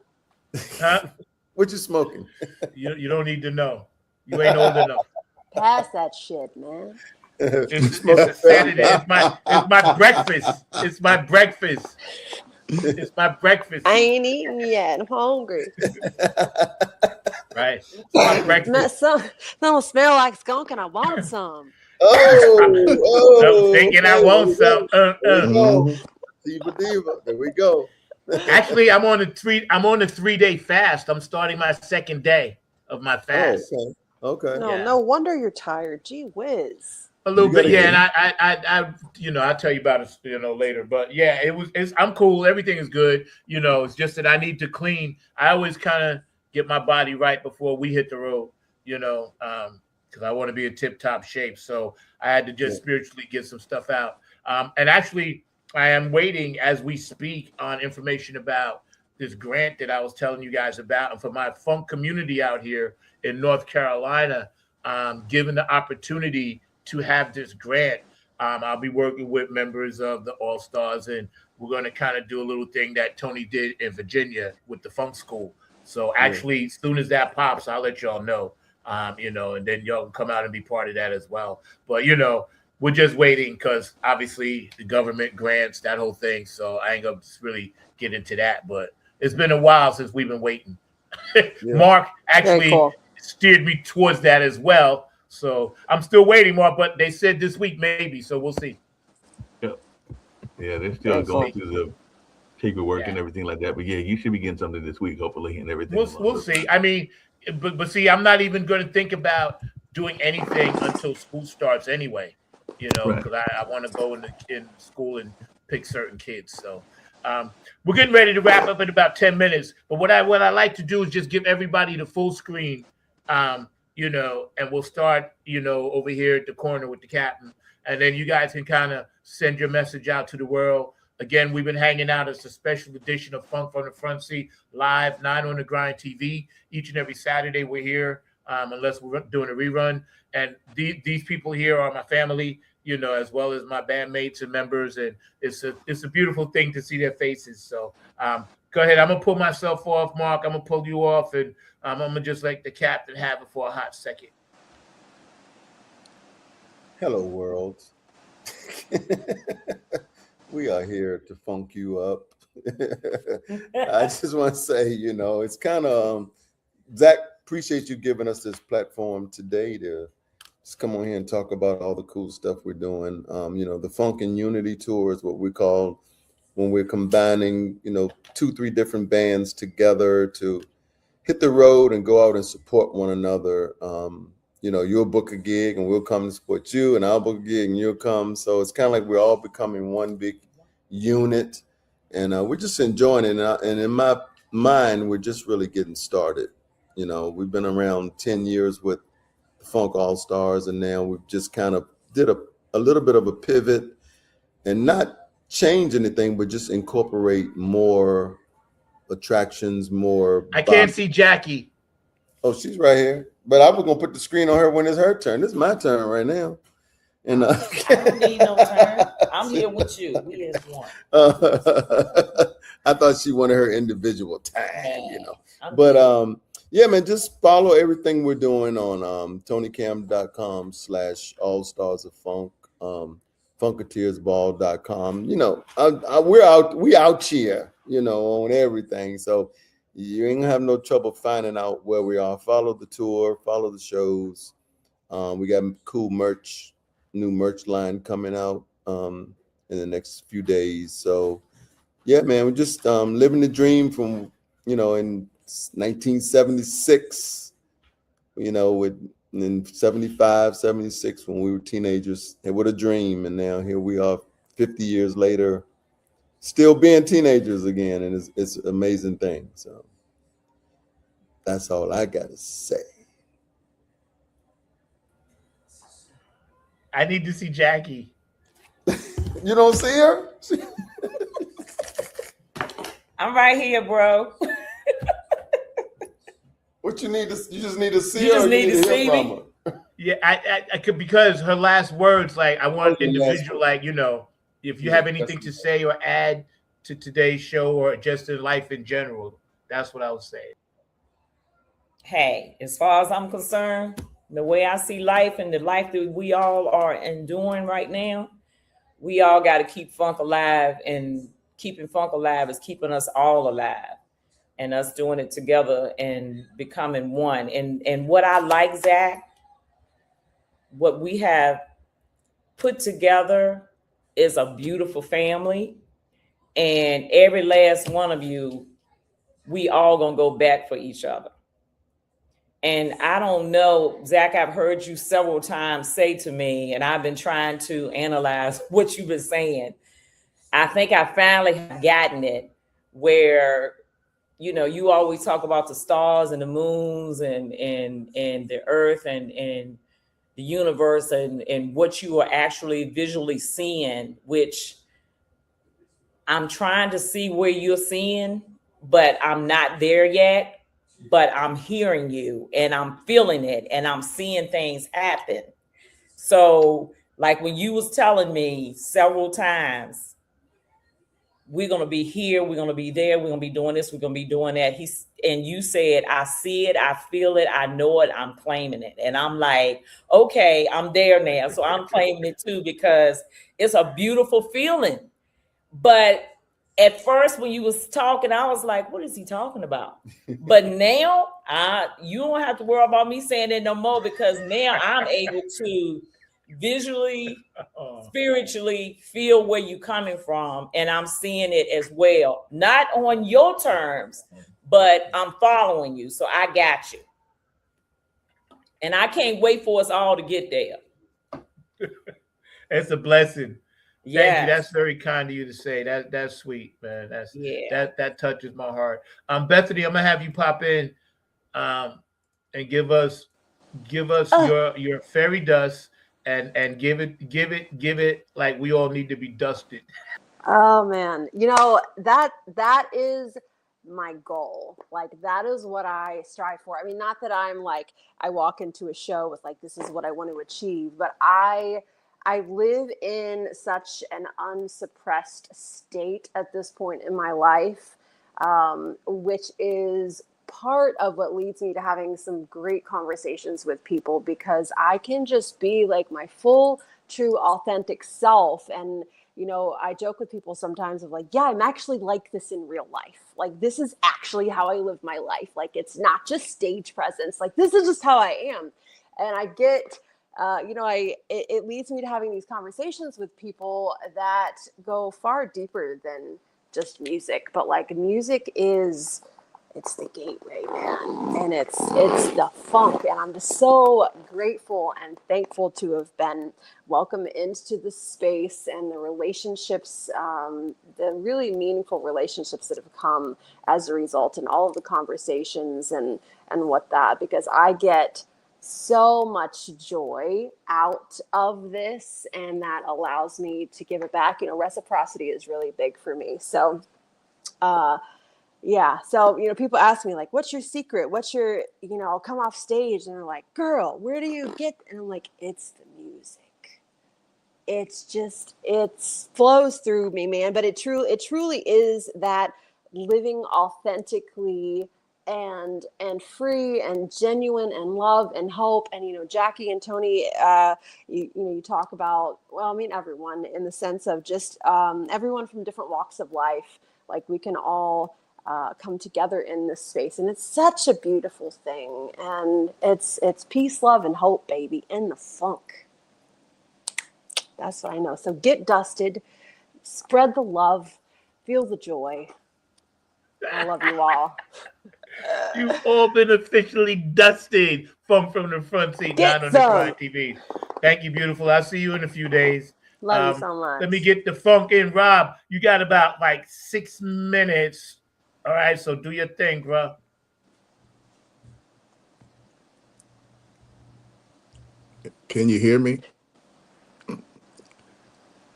Huh? What you smoking? You don't need to know. You ain't old enough. Pass that shit, man. It's a Saturday. It's my breakfast. It's my breakfast. It's my breakfast. I ain't eating yet. I'm hungry. Right. It's my breakfast. Don't smell like skunk, and I want some. I'm thinking I want some. Diva. There we go. Actually, I'm on a 3-day fast. I'm starting my 2nd day of my fast. Okay. No wonder you're tired. Gee whiz. A little bit, yeah. And I you know, I'll tell you about it, you know, later. But yeah, I'm cool. Everything is good. You know, it's just that I need to clean. I always kind of get my body right before we hit the road, you know, because I want to be in tip-top shape. So I had to just spiritually get some stuff out. And actually, I am waiting as we speak on information about this grant that I was telling you guys about. And for my funk community out here in North Carolina, given the opportunity to have this grant, I'll be working with members of the All-Stars, and we're going to kind of do a little thing that Tony did in Virginia with the Funk School. So actually, as soon as that pops, I'll let y'all know, you know, and then y'all can come out and be part of that as well. But, you know, we're just waiting because obviously the government grants, that whole thing. So I ain't going to really get into that. But it's been a while since we've been waiting. Mark actually steered me towards that as well. So I'm still waiting, Mark, but they said this week maybe. So we'll see. Yeah, they're still going through the paperwork and everything like that. But yeah, you should be getting something this week, hopefully, and everything. We'll see. I mean, but see, I'm not even going to think about doing anything until school starts anyway. You know, because I want to go in school and pick certain kids. So we're getting ready to wrap up in about 10 minutes. But what I like to do is just give everybody the full screen, you know, and we'll start, you know, over here at the corner with the captain. And then you guys can kind of send your message out to the world. Again, we've been hanging out as a special edition of Funk from the Front Seat, live, 9 on the Grind TV. Each and every Saturday we're here, unless we're doing a rerun. And these people here are my family, you know, as well as my bandmates and members. And it's a beautiful thing to see their faces. So go ahead. I'm going to pull myself off, Mark. I'm going to pull you off, and I'm going to just let the captain have it for a hot second. Hello, world. We are here to funk you up. I just want to say, you know, it's kind of, Zach, appreciate you giving us this platform today to just come on here and talk about all the cool stuff we're doing. You know, the Funk and Unity Tour is what we call when we're combining, you know, 2-3 different bands together to hit the road and go out and support one another. You know, you'll book a gig and we'll come and support you, and I'll book a gig and you'll come. So it's kind of like we're all becoming one big unit, and we're just enjoying it. And in my mind, we're just really getting started. You know, we've been around 10 years with the Funk All-Stars, and now we've just kind of did a a little bit of a pivot and not change anything, but just incorporate more attractions, more. I can't see Jackie. Oh, she's right here. But I was gonna put the screen on her when it's her turn. This is my turn right now. And I don't need no turn. I'm here with you. We is one. I thought she wanted her individual time, you know. But yeah, man, just follow everything we're doing on TonyCamm.com/allstarsofFunk, Funketeersball.com. You know, we out here, you know, on everything. So you ain't gonna have no trouble finding out where we are. Follow the tour, follow the shows. We got cool merch, new merch line coming out in the next few days. So yeah, man, we're just living the dream from, you know, in 1976, you know, in 75, 76, when we were teenagers, and what a dream. And now here we are 50 years later, still being teenagers again. And it's an amazing thing. So that's all I got to say. I need to see Jackie. You don't see her? I'm right here, bro. What you need to? You just need to see you her. Just need to see me. Yeah, I could, because her last words, like, I want individual, like, you know, if you have anything to say or add to today's show or just in life in general, that's what I would say. Hey, as far as I'm concerned, the way I see life and the life that we all are enduring right now, we all got to keep funk alive, and keeping funk alive is keeping us all alive, and us doing it together and becoming one. And what I like, Zach, what we have put together is a beautiful family, and every last one of you, we all gonna go back for each other. And I don't know, Zach, I've heard you several times say to me, and I've been trying to analyze what you've been saying. I think I finally have gotten it, where, you know, you always talk about the stars and the moons and the earth and the universe and what you are actually visually seeing, which I'm trying to see where you're seeing, but I'm not there yet. But I'm hearing you and I'm feeling it and I'm seeing things happen. So like when you was telling me several times, we're going to be here, we're going to be there, we're going to be doing this, we're going to be doing that. And you said, I see it, I feel it, I know it, I'm claiming it. And I'm like, okay, I'm there now. So I'm claiming it too, because it's a beautiful feeling. But at first, when you was talking, I was like, what is he talking about? But now, you don't have to worry about me saying it no more, because now I'm able to visually, spiritually feel where you're coming from. And I'm seeing it as well. Not on your terms, but I'm following you. So I got you. And I can't wait for us all to get there. It's a blessing. Yeah, thank you. That's very kind of you to say. That's sweet, man. That touches my heart. Bethany, I'm gonna have you pop in, and give us your fairy dust, and give it like we all need to be dusted. Oh man, you know, that is my goal. Like, that is what I strive for. I mean, not that I'm like, I walk into a show with like, this is what I want to achieve, but I live in such an unsuppressed state at this point in my life, which is part of what leads me to having some great conversations with people, because I can just be like my full, true, authentic self. And, you know, I joke with people sometimes of like, yeah, I'm actually like this in real life. Like, this is actually how I live my life. Like, it's not just stage presence. Like, this is just how I am. And I get... you know, it leads me to having these conversations with people that go far deeper than just music. But like, music it's the gateway, man, and it's the funk. And I'm just so grateful and thankful to have been welcomed into the space and the relationships, the really meaningful relationships that have come as a result, and all of the conversations and what that, because I get so much joy out of this, and that allows me to give it back. Reciprocity is really big for me. So, yeah. So, people ask me like, what's your secret? What's your, I'll come off stage and they're like, girl, where do you get? And I'm like, it's the music. It's just, it flows through me, man. But it truly is that living authentically and free and genuine and love and hope. And, Jackie and Tony, you talk about, well, I mean, everyone in the sense of just everyone from different walks of life. Like we can all come together in this space, and it's such a beautiful thing. And it's peace, love, and hope, baby, in the funk. That's what I know. So get dusted, spread the love, feel the joy. I love you all. You've all been officially dusted from the front seat down on the Grind TV. Thank you, beautiful. I'll see you in a few days. Love you so much. Let me get the funk in. Rob, you got about like 6 minutes. All right, so do your thing, bro. Can you hear me?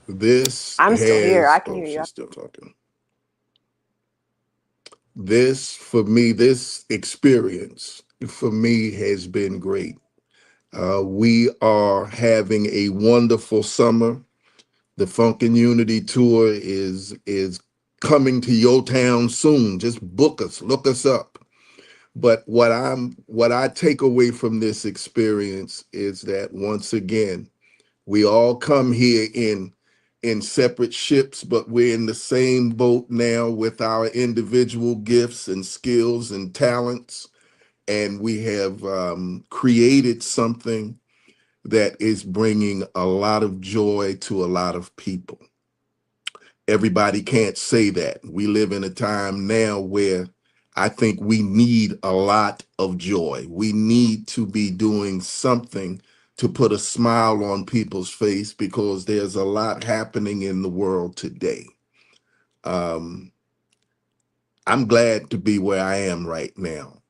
I'm still here. I can hear you. She's still talking. This experience for me has been great. We are having a wonderful summer. The Funkin' Unity Tour is coming to your town soon. Just book us, look us up. But what I take away from this experience is that once again, we all come here in separate ships, but we're in the same boat now with our individual gifts and skills and talents. And we have created something that is bringing a lot of joy to a lot of people. Everybody can't say that. We live in a time now where I think we need a lot of joy. We need to be doing something to put a smile on people's face, because there's a lot happening in the world today. I'm glad to be where I am right now.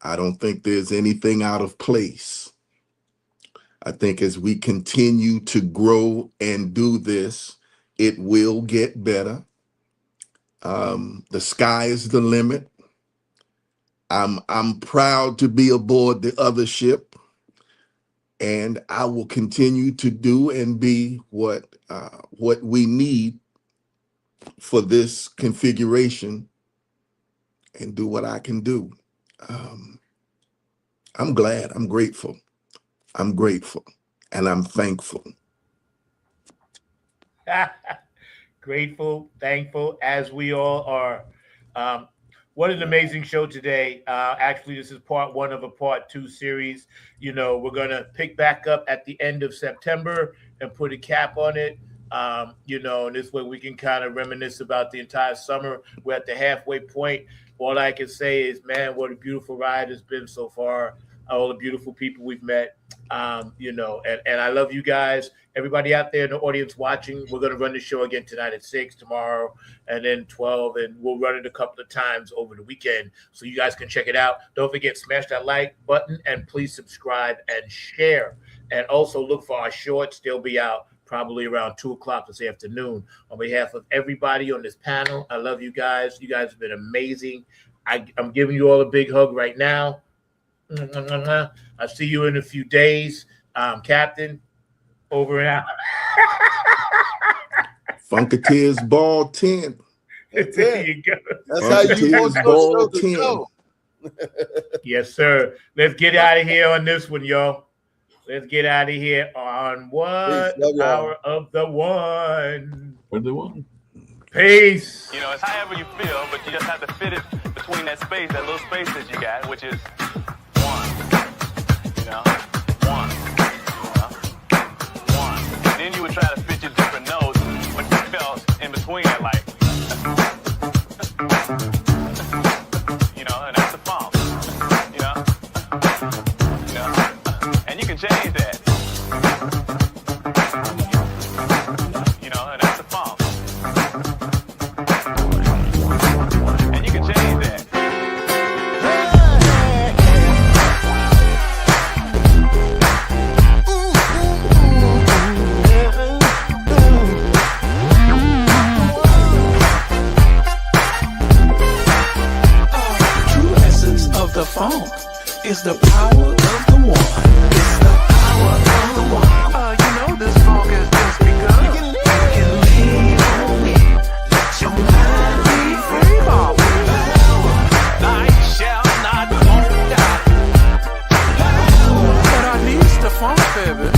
I don't think there's anything out of place. I think as we continue to grow and do this, it will get better. The sky is the limit. I'm proud to be aboard the other ship, and I will continue to do and be what we need for this configuration, and do what I can do. I'm glad. I'm grateful. I'm grateful, and I'm thankful. Grateful, thankful, as we all are. What an amazing show today. Actually, this is part 1 of a part 2 series. We're going to pick back up at the end of September and put a cap on it. And this way we can kind of reminisce about the entire summer. We're at the halfway point. All I can say is, man, what a beautiful ride it's been so far. All the beautiful people we've met, and I love you guys. Everybody out there in the audience watching, we're going to run the show again tonight at 6, tomorrow, and then 12, and we'll run it a couple of times over the weekend so you guys can check it out. Don't forget, smash that like button, and please subscribe and share. And also look for our shorts. They'll be out probably around 2 o'clock this afternoon. On behalf of everybody on this panel, I love you guys. You guys have been amazing. I'm giving you all a big hug right now. I'll see you in a few days. Captain, over and out. Funketeers Ball 10. There you go. That's how you want your show to go. Yes, sir. Let's get out of here on this one, y'all. Let's get out of here on what? Hour of the One. For the one. Peace. It's however you feel, but you just have to fit it between that space, that little space that you got, which is 1. 1. 1. Then you would try to fit your different notes, but you felt in between it, like, and that's the funk, and you can change that, and that's the funk, and you can change that. power of the one. It's the power of the one. You know this funk has just begun. You can lean on me. Let your mind be free. Night shall not won't die. But I need the funk, baby.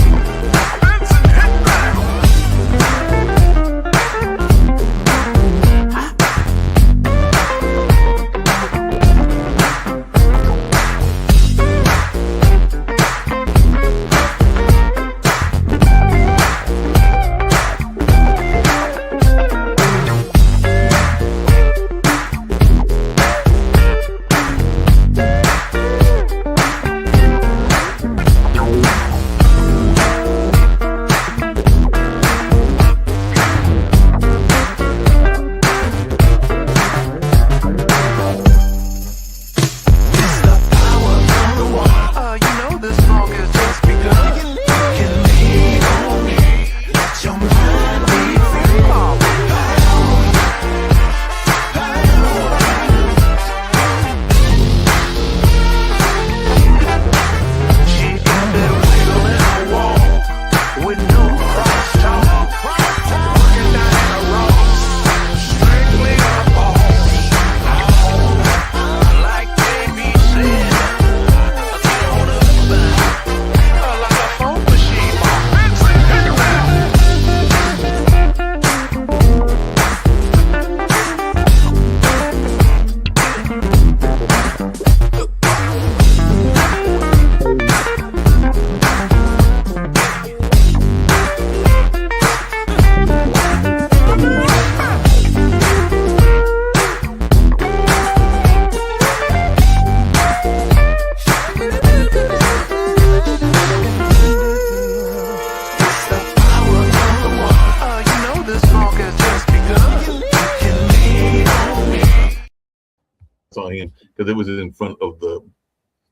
On him because it was in front of the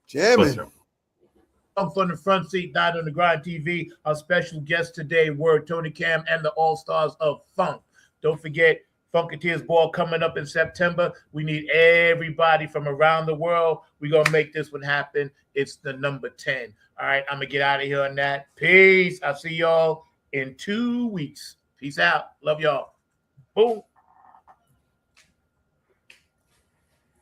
Jamming. Up from the front seat, Night on the Grind TV. Our special guest today, Word, Tony Camm, and the All-Stars of Funk. Don't forget, Funketeers Ball coming up in September. We need everybody from around the world. We're going to make this one happen. It's the number 10. All right, I'm going to get out of here on that. Peace. I'll see y'all in 2 weeks. Peace out. Love y'all. Boom.